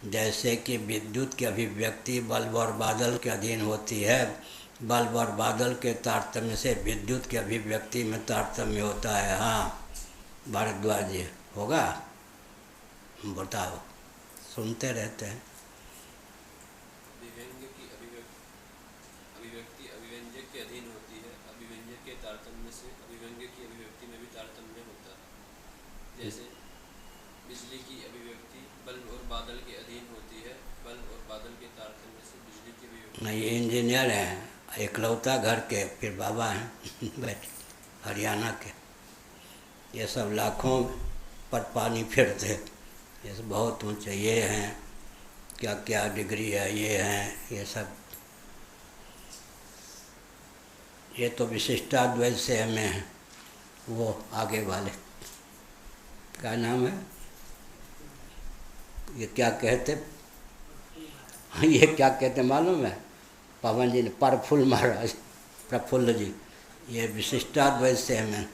जैसे कि विद्युत की अभिव्यक्ति बल्ब और बादल के अधीन होती है। बल्ब और बादल के तारतम्य से विद्युत की अभिव्यक्ति में तारतम्य होता है। हाँ भारद्वाज जी, होगा? बताओ, सुनते रहते हैं। अभिव्यक्ति अभिव्यंजक के अधीन होती है। अभिव्यंजक के तारतम्य से अभिव्यंग की अभिव्यक्ति में भी तारतम्य होता है। जैसे बिजली की अभिव्यक्ति बल्ब और बादल के अधीन होती है। बल्ब और बादल के तारतम्य से बिजली की भी नहीं, ये इंजीनियर हैं, एकलौता घर के, फिर बाबा हैं बैठ हरियाणा के। ये सब लाखों पर पानी फिरते, ये सब बहुत ऊँचे, ये हैं क्या क्या डिग्री है, ये हैं, ये सब। ये तो विशिष्टाद्वैत से में है, वो आगे वाले क्या नाम है, ये क्या कहते, ये क्या कहते मालूम है, पवन जी ने, प्रफुल्ल महाराज, प्रफुल्ल जी, ये विशिष्टाद्वैत से में,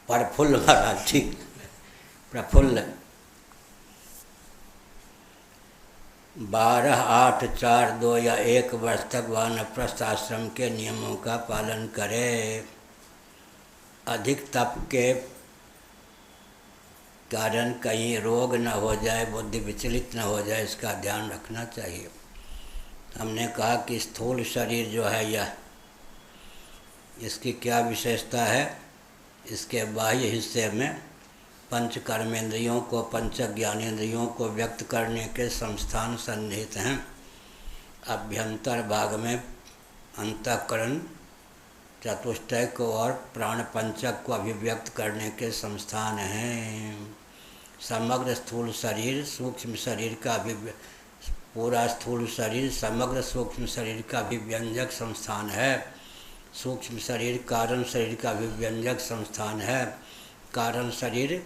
प्रफुल्ल महाराज, ठीक, प्रफुल्ल। 12, 8, 4, 2 या 1 वर्ष तक वानप्रस्थ आश्रम के नियमों का पालन करे। अधिक तप के कारण कहीं रोग न हो जाए, बुद्धि विचलित न हो जाए, इसका ध्यान रखना चाहिए। हमने कहा कि स्थूल शरीर जो है यह, इसकी क्या विशेषता है, इसके बाह्य हिस्से में पंच कर्मेंद्रियों को, पंच ज्ञानेंद्रियों को व्यक्त करने के संस्थान सन्निहित हैं। अभ्यंतर भाग में अंतःकरण चतुष्टय को और प्राण पंचक को अभिव्यक्त करने के संस्थान हैं। समग्र स्थूल शरीर सूक्ष्म शरीर का पूरा स्थूल शरीर समग्र सूक्ष्म शरीर का अभिव्यंजक संस्थान है। सूक्ष्म शरीर कारण शरीर का अभिव्यंजक संस्थान है। कारण शरीर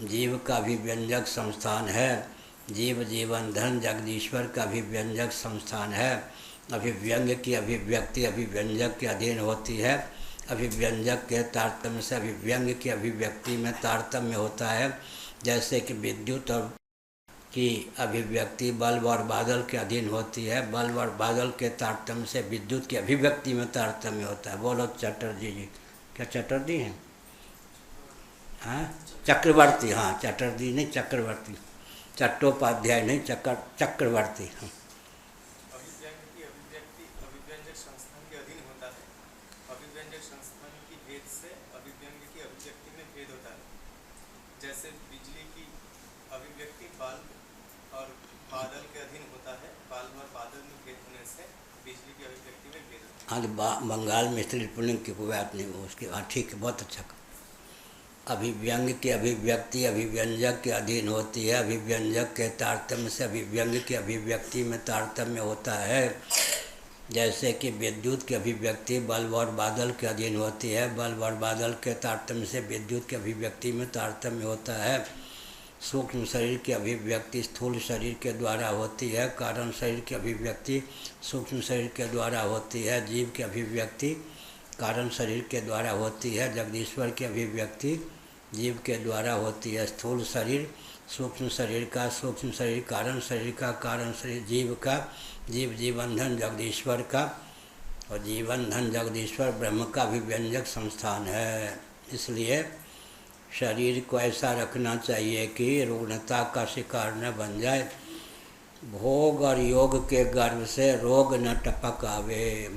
जीव का अभिव्यंजक संस्थान है। जीव जीवन धन जगदीश्वर का अभिव्यंजक संस्थान है। अभिव्यंग की अभिव्यक्ति अभिव्यंजक के अधीन होती है। अभिव्यंजक के तारतम्य से अभिव्यंग की अभिव्यक्ति में तारतम्य होता है। जैसे कि विद्युत और की अभिव्यक्ति बल्ब और बादल के अधीन होती है, बल्ब और बादल के तारतम्य से विद्युत की अभिव्यक्ति में तारतम्य होता है। बोलो चटर्जी जी, क्या चटर्जी हैं? हाँ चक्रवर्ती, हाँ चटर्जी नहीं चक्रवर्ती, चट्टोपाध्याय नहीं, चक्रवर्ती। हाँ अभिव्यंग की अभिव्यक्ति अभिव्यंजक संस्थान के अधीन होता है। अभिव्यंजक संस्थान की भेद से अभिव्यंग की अभिव्यक्ति में भेद होता है। जैसे बिजली की अभिव्यक्ति बल्ब और बादल के अधीन होता है, बल्ब और बादल में भेद होने से बिजली की अभिव्यक्ति में भेद होता है। हाँ तो बंगाल में स्त्री पुलिंग की कोई बात नहीं, उसकी हाँ ठीक है, बहुत अच्छा। अभिव्यंग की अभिव्यक्ति अभिव्यंजक के अधीन होती है। अभिव्यंजक के तारतम्य से अभिव्यंग की अभिव्यक्ति में तारतम्य होता है। जैसे कि विद्युत की अभिव्यक्ति बल्ब और बादल के अधीन होती है, बल्ब और बादल के तारतम्य से विद्युत की अभिव्यक्ति में तारतम्य होता है। सूक्ष्म शरीर की अभिव्यक्ति स्थूल शरीर के द्वारा होती है। कारण शरीर की अभिव्यक्ति सूक्ष्म शरीर के द्वारा होती है। जीव की अभिव्यक्ति कारण शरीर के द्वारा होती है। जगदीश्वर की अभिव्यक्ति जीव के द्वारा होती है। स्थूल शरीर सूक्ष्म शरीर का, सूक्ष्म शरीर कारण शरीर का, कारण शरीर जीव का, जीव जीवन धन जगदीश्वर का, और जीवन धन जगदीश्वर ब्रह्म का अभिव्यंजक संस्थान है। इसलिए शरीर को ऐसा रखना चाहिए कि रुग्णता का शिकार न बन जाए। भोग और योग के गर्भ से रोग न टपक आवे।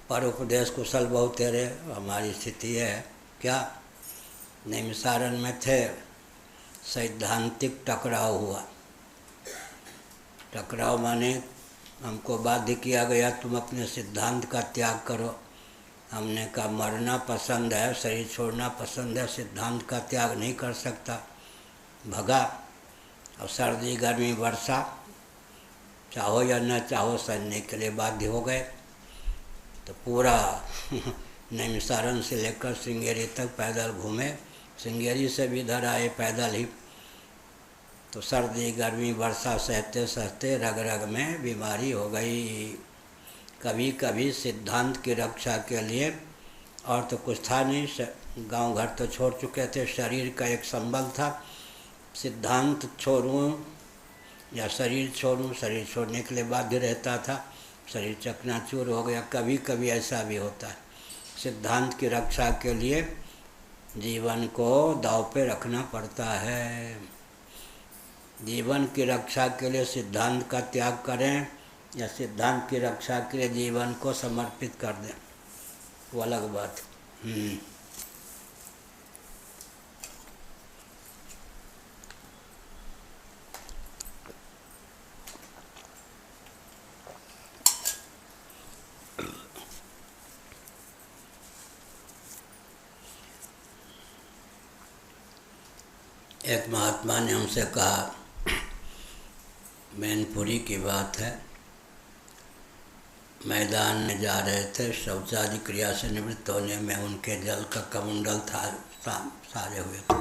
पर उपदेश कुशल बहुत तेरे, हमारी स्थिति है क्या, निमसारण में थे, सैद्धांतिक टकराव हुआ। टकराव माने हमको बाध्य किया गया तुम अपने सिद्धांत का त्याग करो। हमने कहा मरना पसंद है, शरीर छोड़ना पसंद है, सिद्धांत का त्याग नहीं कर सकता। भगा। और सर्दी गर्मी वर्षा चाहो या न चाहो सनने के लिए बाध्य हो गए। तो पूरा नैमिसारण से लेकर श्रृंगेरी तक पैदल घूमे। श्रृंगेरी से भी इधर आए पैदल ही। तो सर्दी गर्मी वर्षा सहते सहते रग रग में बीमारी हो गई। कभी कभी सिद्धांत की रक्षा के लिए, और तो कुछ था नहीं, गांव घर तो छोड़ चुके थे, शरीर का एक संबल था। सिद्धांत छोड़ूं या शरीर छोड़ूं, शरीर छोड़ने के लिए बाध्य रहता था। शरीर चकनाचूर हो गया। कभी कभी ऐसा भी होता है। सिद्धांत की रक्षा के लिए जीवन को दांव पे रखना पड़ता है। जीवन की रक्षा के लिए सिद्धांत का त्याग करें या सिद्धांत की रक्षा के लिए जीवन को समर्पित कर दें, वो अलग बात। एक महात्मा ने हमसे कहा, मैनपुरी की बात है, मैदान में जा रहे थे, शौचादि क्रिया से निवृत्त होने में उनके जल का कमंडल था सारे हुए थे।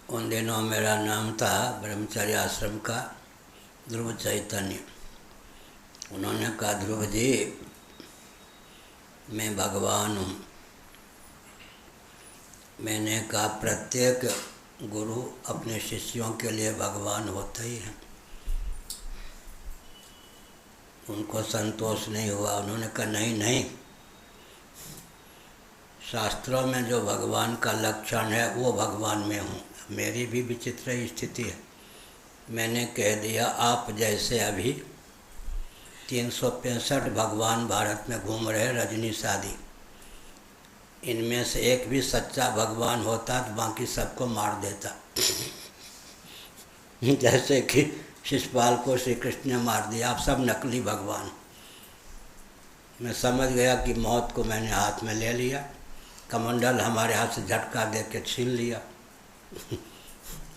उन दिनों मेरा नाम था ब्रह्मचर्य आश्रम का ध्रुव चैतन्य। उन्होंने कहा, ध्रुव जी मैं भगवान हूँ। मैंने कहा, प्रत्येक गुरु अपने शिष्यों के लिए भगवान होते ही हैं। उनको संतोष नहीं हुआ। उन्होंने कहा, नहीं नहीं, शास्त्रों में जो भगवान का लक्षण है वो भगवान में हूँ। मेरी भी विचित्र स्थिति है। मैंने कह दिया, आप जैसे अभी 365 भगवान भारत में घूम रहे रजनीश आदि, इनमें से एक भी सच्चा भगवान होता तो बाकी सबको मार देता। जैसे कि शिशुपाल को श्री कृष्ण ने मार दिया, आप सब नकली भगवान। मैं समझ गया कि मौत को मैंने हाथ में ले लिया। कमंडल हमारे हाथ से झटका दे के छीन लिया।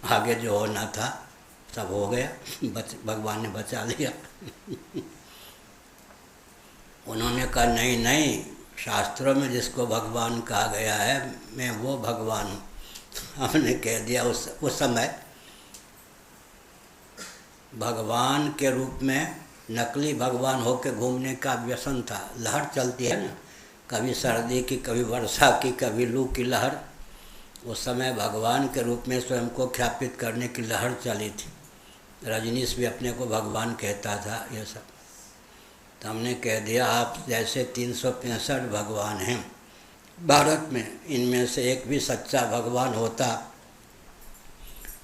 आगे जो होना था सब हो गया, भगवान ने बचा लिया। उन्होंने कहा, नहीं नहीं, शास्त्रों में जिसको भगवान कहा गया है मैं वो भगवान हूँ। हमने कह दिया, उस समय भगवान के रूप में नकली भगवान होकर घूमने का व्यसन था। लहर चलती है ना, कभी सर्दी की, कभी वर्षा की, कभी लू की लहर। उस समय भगवान के रूप में स्वयं को ख्यापित करने की लहर चली थी। रजनीश भी अपने को भगवान कहता था। ये सब तो हमने कह दिया, आप जैसे 365 भगवान हैं भारत में, इनमें से एक भी सच्चा भगवान होता,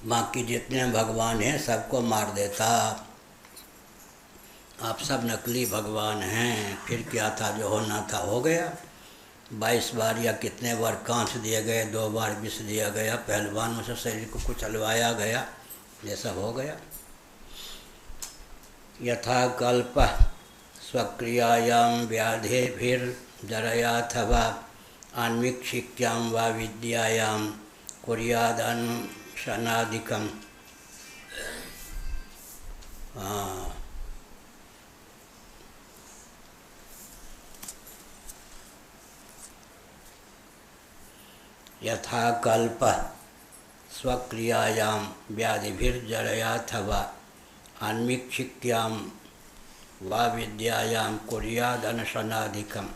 बाकी जितने भगवान हैं सबको मार देता। आप सब नकली भगवान हैं। फिर क्या था, जो होना था हो गया। 22 बार या कितने बार कांच दिए गए, 2 बार विष दिया गया, पहलवानों से शरीर को कुचलवाया गया, ये सब हो गया। यथा कल्प स्वक्रियायां व्याधिर्जरयाथवा आन्वीक्षिक्यां वा विद्यायां कुर्यादनुशनादिकम्। यथा कल्प स्वक्रियायां व्याधिर्जरयाथवा आन्वीक्षिक्यां वा विद्यायां कुर्यादनुशनादिकम्।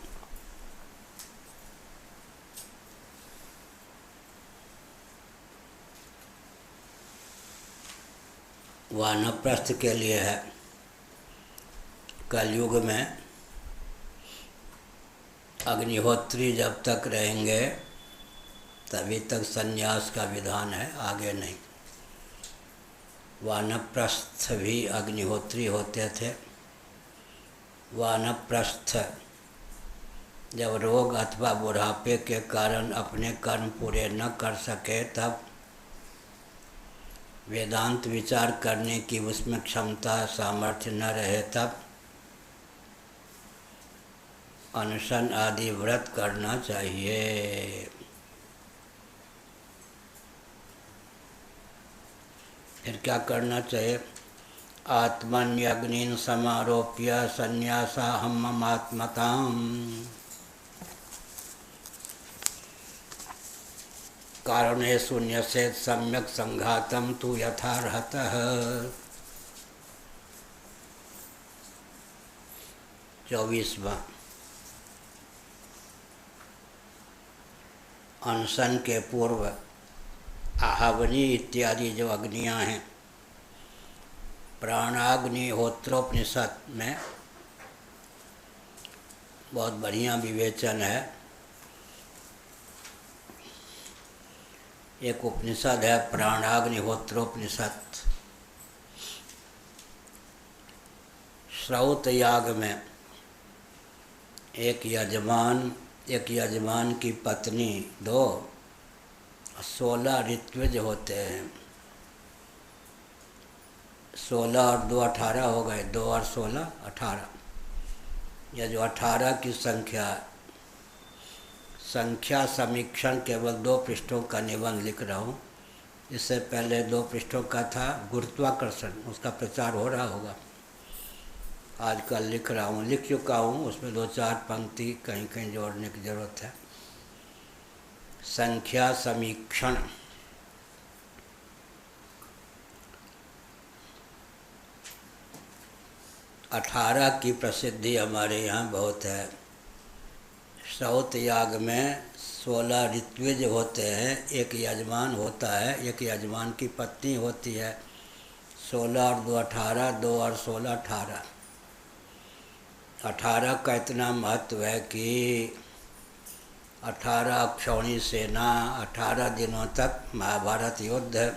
वानप्रस्थ के लिए है। कलयुग में अग्निहोत्री जब तक रहेंगे तभी तक संन्यास का विधान है, आगे नहीं। वानप्रस्थ भी अग्निहोत्री होते थे। वानप्रस्थ जब रोग अथवा बुढ़ापे के कारण अपने कर्म पूरे न कर सके, तब वेदांत विचार करने की उसमें क्षमता सामर्थ्य न रहे, तब अनशन आदि व्रत करना चाहिए। फिर क्या करना चाहिए? आत्मन्यग्निं समारोप्य संन्यासाहं ममात्मताम्। कारणेषु न्यसेत् सम्यक् संघातं तु यथार्हतः। 24वां अनशन के पूर्व आहावनी इत्यादि जो अग्नियाँ हैं, प्राणाग्निहोत्रोपनिषद में बहुत बढ़िया विवेचन है। एक उपनिषद है प्राणाग्निहोत्रोपनिषद। श्रौत याग में एक यजमान की पत्नी 16 ऋत्विज होते हैं। 16 और 2 18 हो गए, 2 और 16 18। यह जो 18 की संख्या संख्या समीक्षण केवल 2 पृष्ठों का निबंध लिख रहा हूँ। इससे पहले 2 पृष्ठों का था गुरुत्वाकर्षण, उसका प्रचार हो रहा होगा। आजकल लिख रहा हूँ, लिख चुका हूँ, उसमें 2-4 पंक्ति कहीं कहीं जोड़ने की ज़रूरत है। संख्या समीक्षण। अठारह की प्रसिद्धि हमारे यहाँ बहुत है। श्रौत याग में 16 ऋत्विज होते हैं, एक यजमान होता है, एक यजमान की पत्नी होती है। 16 और 2 18, 2 और 16 18। 18 का इतना महत्व है कि 18 अक्षौणी सेना, 18 दिनों तक महाभारत युद्ध,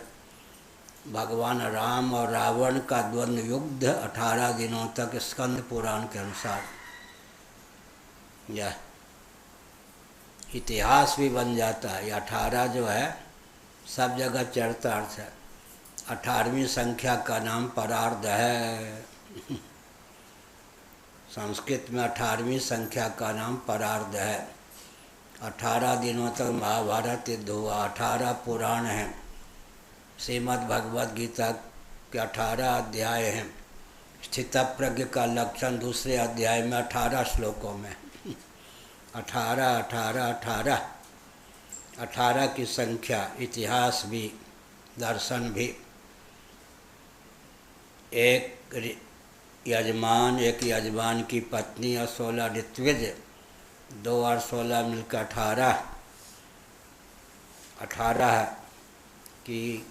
भगवान राम और रावण का द्वंद्व युद्ध 18 दिनों तक स्कंद पुराण के अनुसार। यह इतिहास भी बन जाता है। ये 18 जो है सब जगह चरितार्थ है। 18वीं संख्या का नाम परार्ध है। संस्कृत में 18वीं संख्या का नाम परार्ध है। 18 दिनों तक महाभारत युद्ध हुआ। 18 पुराण हैं। श्रीमद् भगवद गीता के 18 अध्याय हैं। स्थितप्रज्ञ का लक्षण दूसरे अध्याय में 18 श्लोकों में। 18 18 18 18 की संख्या, इतिहास भी, दर्शन भी। एक यजमान, एक यजमान की पत्नी और 16 ऋत्विज, 2 और 16 मिलकर 18। 18 की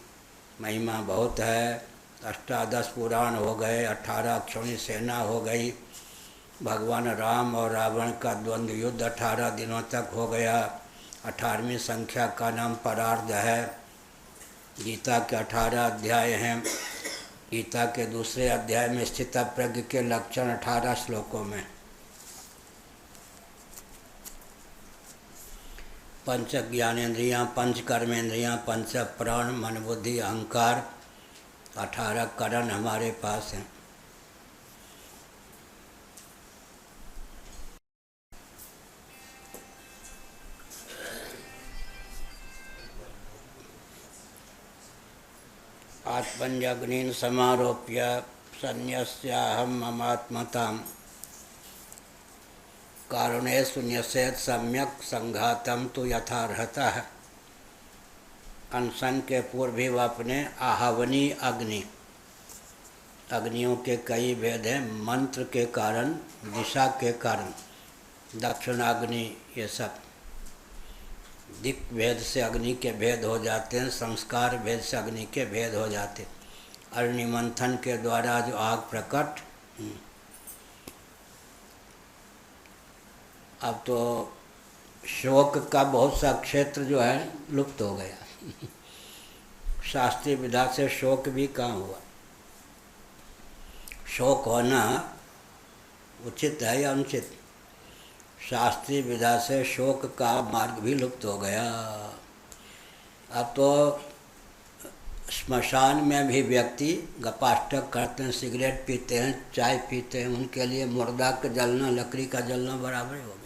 महिमा बहुत है। 18 पुराण हो गए, 18 अक्षौणी सेना हो गई, भगवान राम और रावण का द्वंद्व युद्ध 18 दिनों तक हो गया। 18वीं संख्या का नाम परार्ध है। गीता के 18 अध्याय हैं। गीता के दूसरे अध्याय में स्थितप्रज्ञ के लक्षण 18 श्लोकों में। पंच ज्ञानेन्द्रियाँ, पंच कर्मेंद्रियाँ, पंच प्राण, मन बुद्धि अहंकार, 18 करण हमारे पास हैं। आत्मन्यग्निं समारोप्य सन्न्यस्याहं ममात्मताम् कारुणेषु न्यसेत् सम्यक संघातम तो यथार्हतः। अनशन के पूर्व भी वह अपने आहवनी अग्नि, अग्नियों के कई भेद हैं। मंत्र के कारण, दिशा के कारण, दक्षिणाग्नि, ये सब दिक भेद से अग्नि के भेद हो जाते हैं। संस्कार भेद से अग्नि के भेद हो जाते हैं। अग्निमंथन के द्वारा जो आग प्रकट। अब तो शोक का बहुत सा क्षेत्र जो है लुप्त हो गया। शास्त्रीय विधा से शोक भी कहाँ हुआ। शोक होना उचित है या अनुचित? शास्त्रीय विधा से शोक का मार्ग भी लुप्त हो गया। अब तो श्मशान में भी व्यक्ति गपाष्टक करते हैं, सिगरेट पीते हैं, चाय पीते हैं। उनके लिए मुर्दा का जलना, लकड़ी का जलना बराबर हो गया।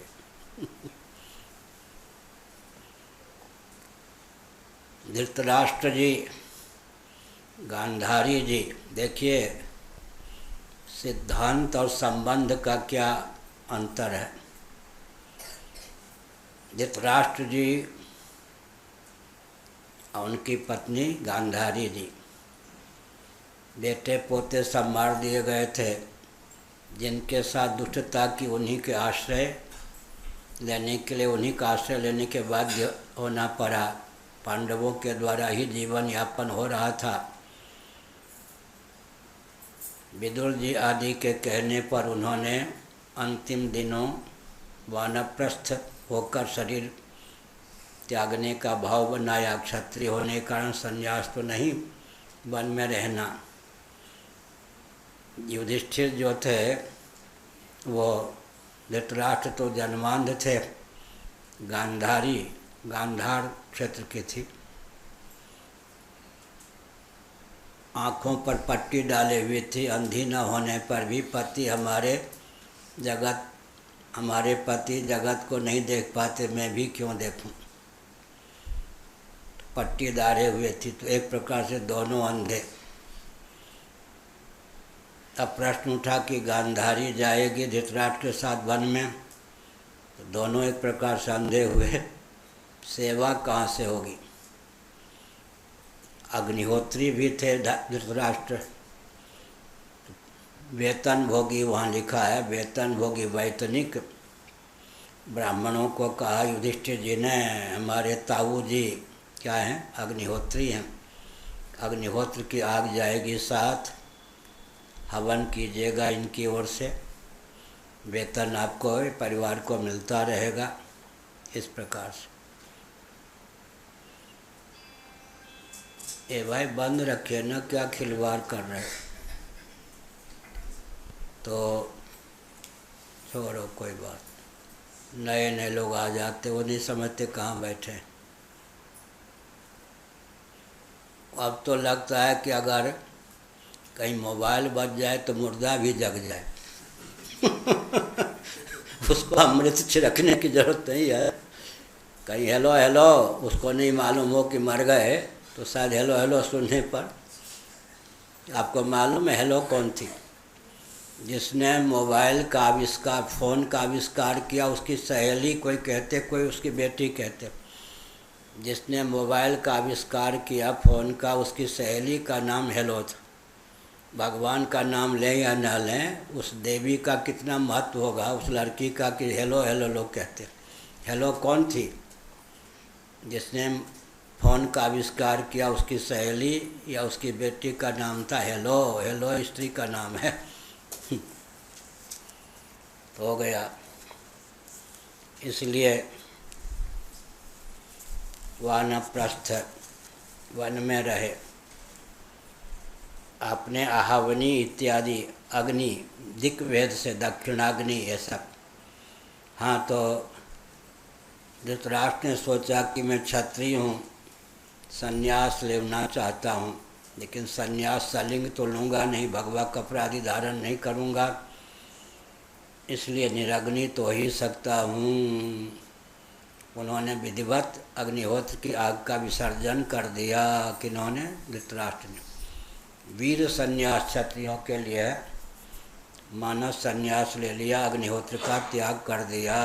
धृतराष्ट्र जी, गांधारी जी, देखिए सिद्धांत और संबंध का क्या अंतर है। धृतराष्ट्र जी और उनकी पत्नी गांधारी जी, बेटे पोते सब मार दिए गए थे। जिनके साथ दुष्टता की, उन्हीं के आश्रय लेने के लिए, उन्हीं का आश्रय लेने के बाध्य होना पड़ा। पांडवों के द्वारा ही जीवन यापन हो रहा था। विदुर जी आदि के कहने पर उन्होंने अंतिम दिनों वानप्रस्थ होकर शरीर त्यागने का भाव बनाया। क्षत्रिय होने के कारण संन्यास तो नहीं, वन में रहना। युधिष्ठिर जो थे वो, धृतराष्ट्र तो जन्मांध थे, गांधारी गांधार क्षेत्र की थी। आँखों पर पट्टी डाले हुई थी। अंधी न होने पर भी पति हमारे जगत हमारे पति जगत को नहीं देख पाते, मैं भी क्यों देखूं। पट्टी डाले हुए थी, तो एक प्रकार से दोनों अंधे। अब प्रश्न उठा कि गांधारी जाएगी धृतराष्ट्र के साथ वन में, तो दोनों एक प्रकार से अंधे हुए, सेवा कहाँ से होगी। अग्निहोत्री भी थे धृतराष्ट्र, वेतन भोगी, वहाँ लिखा है वेतन भोगी वैतनिक। ब्राह्मणों को कहा युधिष्ठिर जी ने, हमारे ताऊ जी क्या हैं, अग्निहोत्री हैं, अग्निहोत्र की आग जाएगी साथ, हवन कीजिएगा इनकी ओर से, वेतन आपको परिवार को मिलता रहेगा। इस प्रकार से ए भाई बंद रखे ना, क्या खिलवाड़ कर रहे हो। तो छोड़ो कोई बात, नए नए लोग आ जाते, वो नहीं समझते कहाँ बैठे। अब तो लगता है कि अगर कहीं मोबाइल बज जाए तो मुर्दा भी जग जाए उसको अमृत छिड़कने की जरूरत नहीं है। कहीं हेलो हेलो उसको नहीं मालूम हो कि मर गए, तो शायद हेलो हेलो सुनने पर आपको मालूम है हेलो कौन थी। जिसने मोबाइल का आविष्कार, फ़ोन का आविष्कार किया, उसकी सहेली कोई कहते, कोई उसकी बेटी कहते। जिसने मोबाइल का आविष्कार किया फ़ोन का, उसकी सहेली का नाम हेलो था। भगवान का नाम लें या ना लें, उस देवी का कितना महत्व होगा उस लड़की का कि हेलो हेलो लोग कहते। हेलो कौन थी? जिसने फ़ोन का आविष्कार किया, उसकी सहेली या उसकी बेटी का नाम था हेलो। हेलो स्त्री का नाम है तो हो गया। इसलिए वानप्रस्थ वन में रहे, आपने आहावनी इत्यादि अग्नि दिक्वेद से दक्षिणाग्नि ये सब। हाँ, तो धृतराष्ट्र ने सोचा कि मैं क्षत्रिय हूँ, संन्यास लेना चाहता हूँ, लेकिन संन्यास सलिंग तो लूँगा नहीं, भगवा कपड़ा आदि धारण नहीं करूँगा, इसलिए निरग्नि तो ही सकता हूँ। उन्होंने विधिवत अग्निहोत्र की आग का विसर्जन कर दिया। किन्होंने? धृतराष्ट्र ने। वीर संन्यास क्षत्रियों के लिए मानव संन्यास ले लिया, अग्निहोत्र का त्याग कर दिया।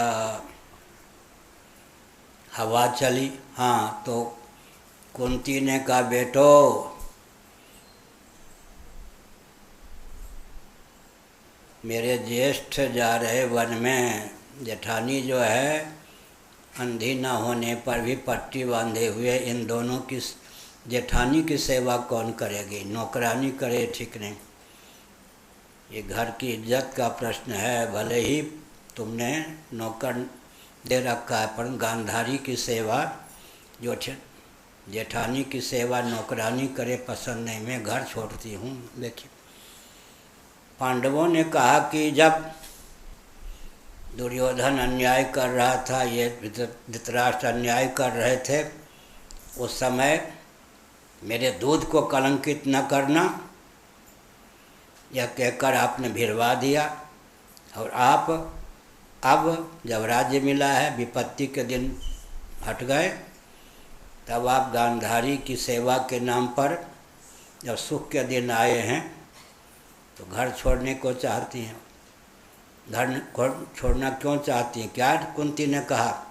हवा चली। हाँ, तो कुंती ने कहा बेटो मेरे ज्येष्ठ जा रहे वन में, जेठानी जो है अंधी न होने पर भी पट्टी बांधे हुए, इन दोनों की जेठानी की सेवा कौन करेगी? नौकरानी करे ठीक नहीं। ये घर की इज्जत का प्रश्न है। भले ही तुमने नौकर दे रखा है, पर गांधारी की सेवा, जो जेठानी की सेवा नौकरानी करे पसंद नहीं, मैं घर छोड़ती हूँ। देखिए, पांडवों ने कहा कि जब दुर्योधन अन्याय कर रहा था, ये धृतराष्ट्र अन्याय कर रहे थे, उस समय मेरे दूध को कलंकित न करना, यह कहकर आपने भिड़वा दिया। और आप अब जब राज्य मिला है, विपत्ति के दिन हट गए, तब आप गांधारी की सेवा के नाम पर जब सुख के दिन आए हैं तो घर छोड़ने को चाहती हैं। घर छोड़ना क्यों चाहती हैं? क्या कुंती ने कहा,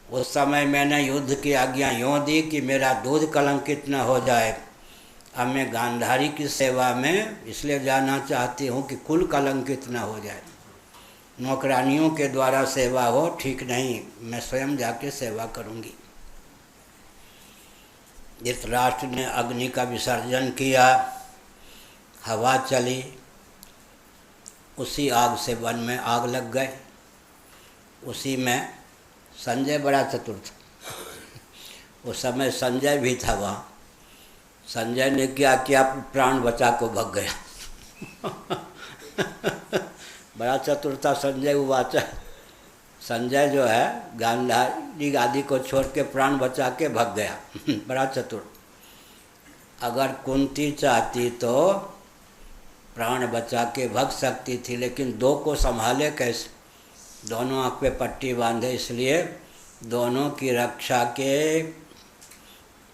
उस समय मैंने युद्ध की आज्ञा यूँ दी कि मेरा दूध कलंकित न हो जाए। अब मैं गांधारी की सेवा में इसलिए जाना चाहती हूँ कि कुल कलंकित न हो जाए। नौकरानियों के द्वारा सेवा हो ठीक नहीं, मैं स्वयं जाके सेवा करूँगी। धृतराष्ट्र ने अग्नि का विसर्जन किया, हवा चली, उसी आग से वन में आग लग गई। उसी में संजय बड़ा चतुर था, उस समय संजय भी था वहाँ। संजय ने क्या किया, प्राण बचा को भग गया बड़ा चतुर था संजय। उवाच, संजय जो है गांधारी आदि को छोड़ के प्राण बचा के भग गया बड़ा चतुर। अगर कुंती चाहती तो प्राण बचा के भग सकती थी, लेकिन दो को संभाले कैसे? दोनों आँख पे पट्टी बांधे, इसलिए दोनों की रक्षा के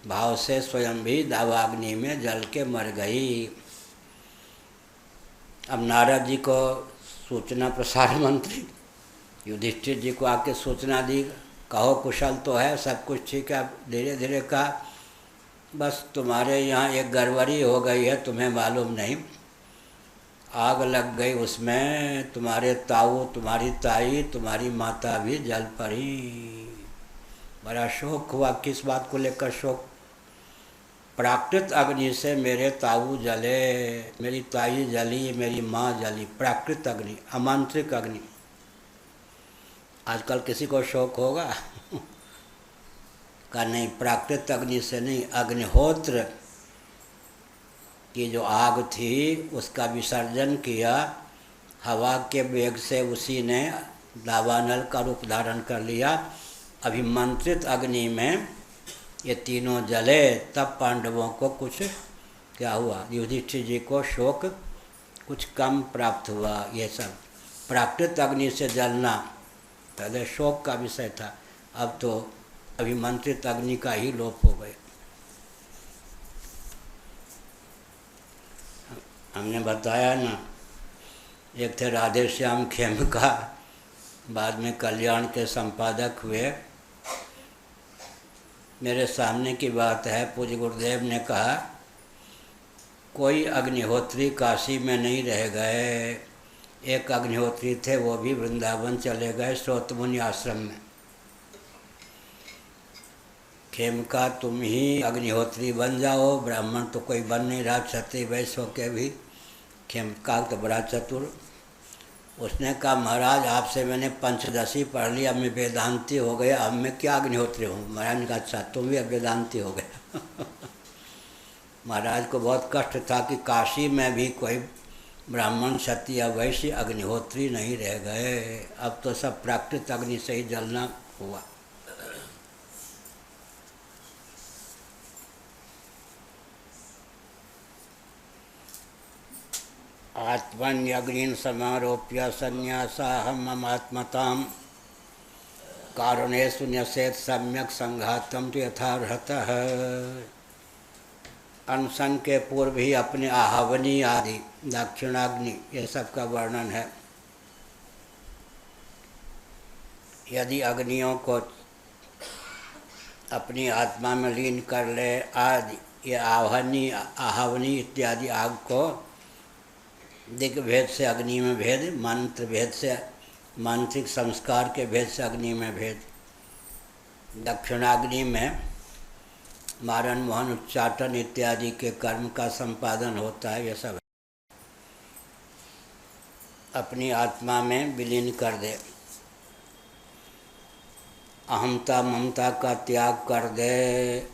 भाव से स्वयं भी दावाग्नि में जल के मर गई। अब नारद जी को सूचना प्रसार मंत्री युधिष्ठिर जी को आके सूचना दी, कहो कुशल तो है, सब कुछ ठीक है। धीरे धीरे कहा बस तुम्हारे यहाँ एक गड़बड़ी हो गई है, तुम्हें मालूम नहीं, आग लग गई उसमें, तुम्हारे ताऊ, तुम्हारी ताई, तुम्हारी माता भी जल पड़ी। बड़ा शोक हुआ। किस बात को लेकर शोक? प्राकृत अग्नि से मेरे ताऊ जले, मेरी ताई जली, मेरी माँ जली। प्राकृत अग्नि, आमंत्रित अग्नि। आजकल किसी को शौक होगा? का नहीं, प्राकृत अग्नि से नहीं, अग्निहोत्र की जो आग थी उसका विसर्जन किया, हवा के वेग से उसी ने दावानल का रूप धारण कर लिया। अभिमंत्रित अग्नि में ये तीनों जले, तब पांडवों को कुछ क्या हुआ, युधिष्ठिर जी को शोक कुछ कम प्राप्त हुआ। ये सब प्राकृत अग्नि से जलना पहले शोक का विषय था, अब तो अभिमंत्रित अग्नि का ही लोप हो गए। हमने बताया ना, एक थे राधे श्याम खेमका, बाद में कल्याण के संपादक हुए। मेरे सामने की बात है, पूज्य गुरुदेव ने कहा कोई अग्निहोत्री काशी में नहीं रह गए। एक अग्निहोत्री थे, वो भी वृंदावन चले गए श्रोतमुनि आश्रम में। खेमका तुम ही अग्निहोत्री बन जाओ, ब्राह्मण तो कोई बन नहीं रहा, क्षत्रिय वैश्य होके भी। खेमका तो बड़ा चतुर, उसने कहा महाराज आपसे मैंने पंचदशी पढ़ ली, अब मैं वेदांती हो गया, अब मैं क्या अग्निहोत्री हूँ। महाराज ने कहा अच्छा तुम भी अब वेदांती हो गए। महाराज को बहुत कष्ट था कि काशी में भी कोई ब्राह्मण क्षत्रिय वैश्य अग्निहोत्री नहीं रह गए, अब तो सब प्राकृत अग्नि से ही जलना हुआ। आत्मन्यग्निं समारोप्य संन्यासाहं ममात्मतां कारुणेषु न्यसेत् सम्यक संघातम तो यथार्हतः। अनशन के पूर्व ही अपने आहवनी आदि दक्षिणाग्नि ये सब का वर्णन है। यदि अग्नियों को अपनी आत्मा में लीन कर ले, आदि ये आहवनी इत्यादि आग को दिग् भेद से अग्नि में भेद, मंत्र भेद से, मानसिक संस्कार के भेद से अग्नि में भेद। दक्षिणाग्नि में मारण मोहन उच्चाटन इत्यादि के कर्म का संपादन होता है। ये सब अपनी आत्मा में विलीन कर दे, अहमता ममता का त्याग कर दे,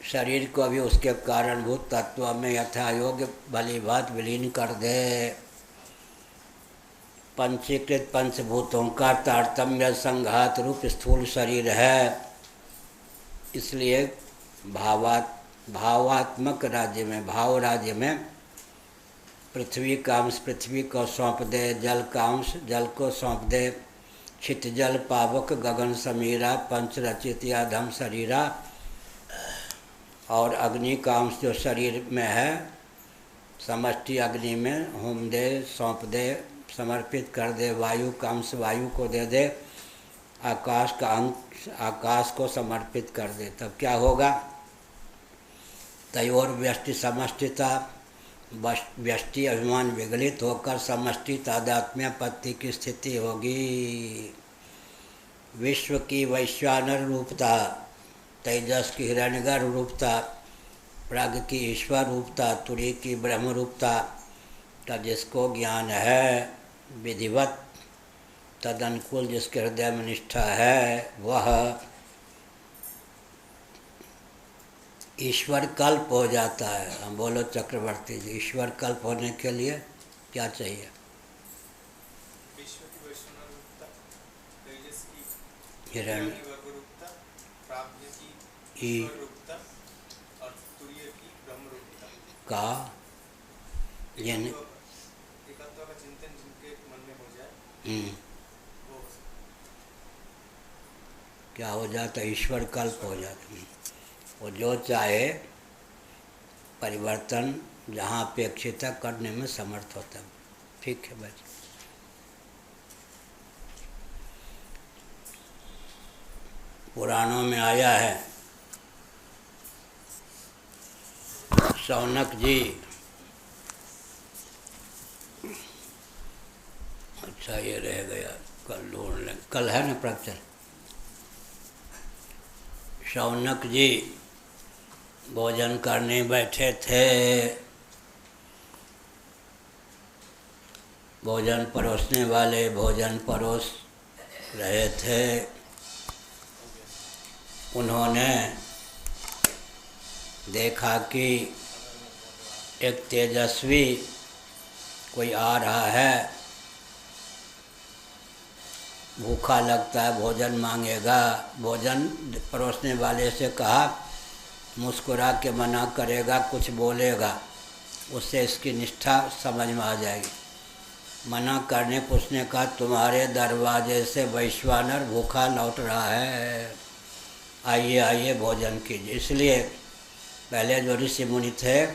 शरीर को भी उसके कारणभूत तत्व में यथायोग्य भलीभांति विलीन कर दे। पंचीकृत पंचभूतों का तारतम्य संघात रूप स्थूल शरीर है, इसलिए भावात्मक राज्य में, भाव राज्य में पृथ्वी का अंश पृथ्वी को सौंप दे, जल का अंश जल को सौंप दे। क्षित जल पावक गगन समीरा पंचरचित या धम शरीरा। और अग्नि का अंश जो शरीर में है समष्टि अग्नि में होम दे, सौंप दे, समर्पित कर दे। वायु का अंश वायु को दे दे, आकाश का अंश आकाश को समर्पित कर दे। तब क्या होगा? तयोर व्यष्टि समष्टिता, व्यष्टि अभिमान विगलित होकर समष्टि तादात्म्यपत्ति की स्थिति होगी। विश्व की वैश्वानर रूपता, तेजस की हिरण्यगर्भ रूपता, प्राग की ईश्वर रूपता, तुरी की ब्रह्म रूपता का जिसको ज्ञान है विधिवत, तद अनुकूल जिसके हृदय में निष्ठा है, वह ईश्वर कल्प हो जाता है। हम बोलो चक्रवर्ती जी, ईश्वर कल्प होने के लिए क्या चाहिए? विश्व की वैश्वानर रूपता, तेजस की हिरण्य रूपता, प्राज्ञ की ईश्वर रूपता और तुरीय की ब्रह्म रूपता का यानी एकत्व का चिंतन जिनके मन में हो जाए वो हो सकता क्या हो जाता, ईश्वर कल्प हो जाता। वो जो चाहे परिवर्तन जहाँ अपेक्षित है करने में समर्थ होता है। ठीक है बच्चे। पुराणों में आया है, शौनक जी, अच्छा ये रह गया, कल ढूंढ लें, कल है ना प्रवचन। शौनक जी भोजन करने बैठे थे, भोजन परोसने वाले भोजन परोस रहे थे। उन्होंने देखा कि एक तेजस्वी कोई आ रहा है, भूखा लगता है, भोजन मांगेगा। भोजन परोसने वाले से कहा, मुस्कुरा के मना करेगा, कुछ बोलेगा, उससे इसकी निष्ठा समझ में आ जाएगी। मना करने पूछने का, तुम्हारे दरवाजे से वैश्वानर भूखा लौट रहा है, आइए आइए भोजन कीजिए। इसलिए पहले जो ऋषि मुनि थे,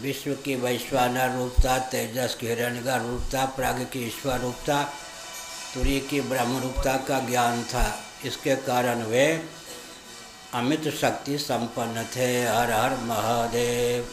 विश्व की वैश्वानर रूपता, तेजस की हिरण्यगर्भ रूपता, प्राग की ईश्वर रूपता, तुरी की ब्रह्म रूपता का ज्ञान था। इसके कारण वे अमित शक्ति संपन्न थे। हर हर महादेव।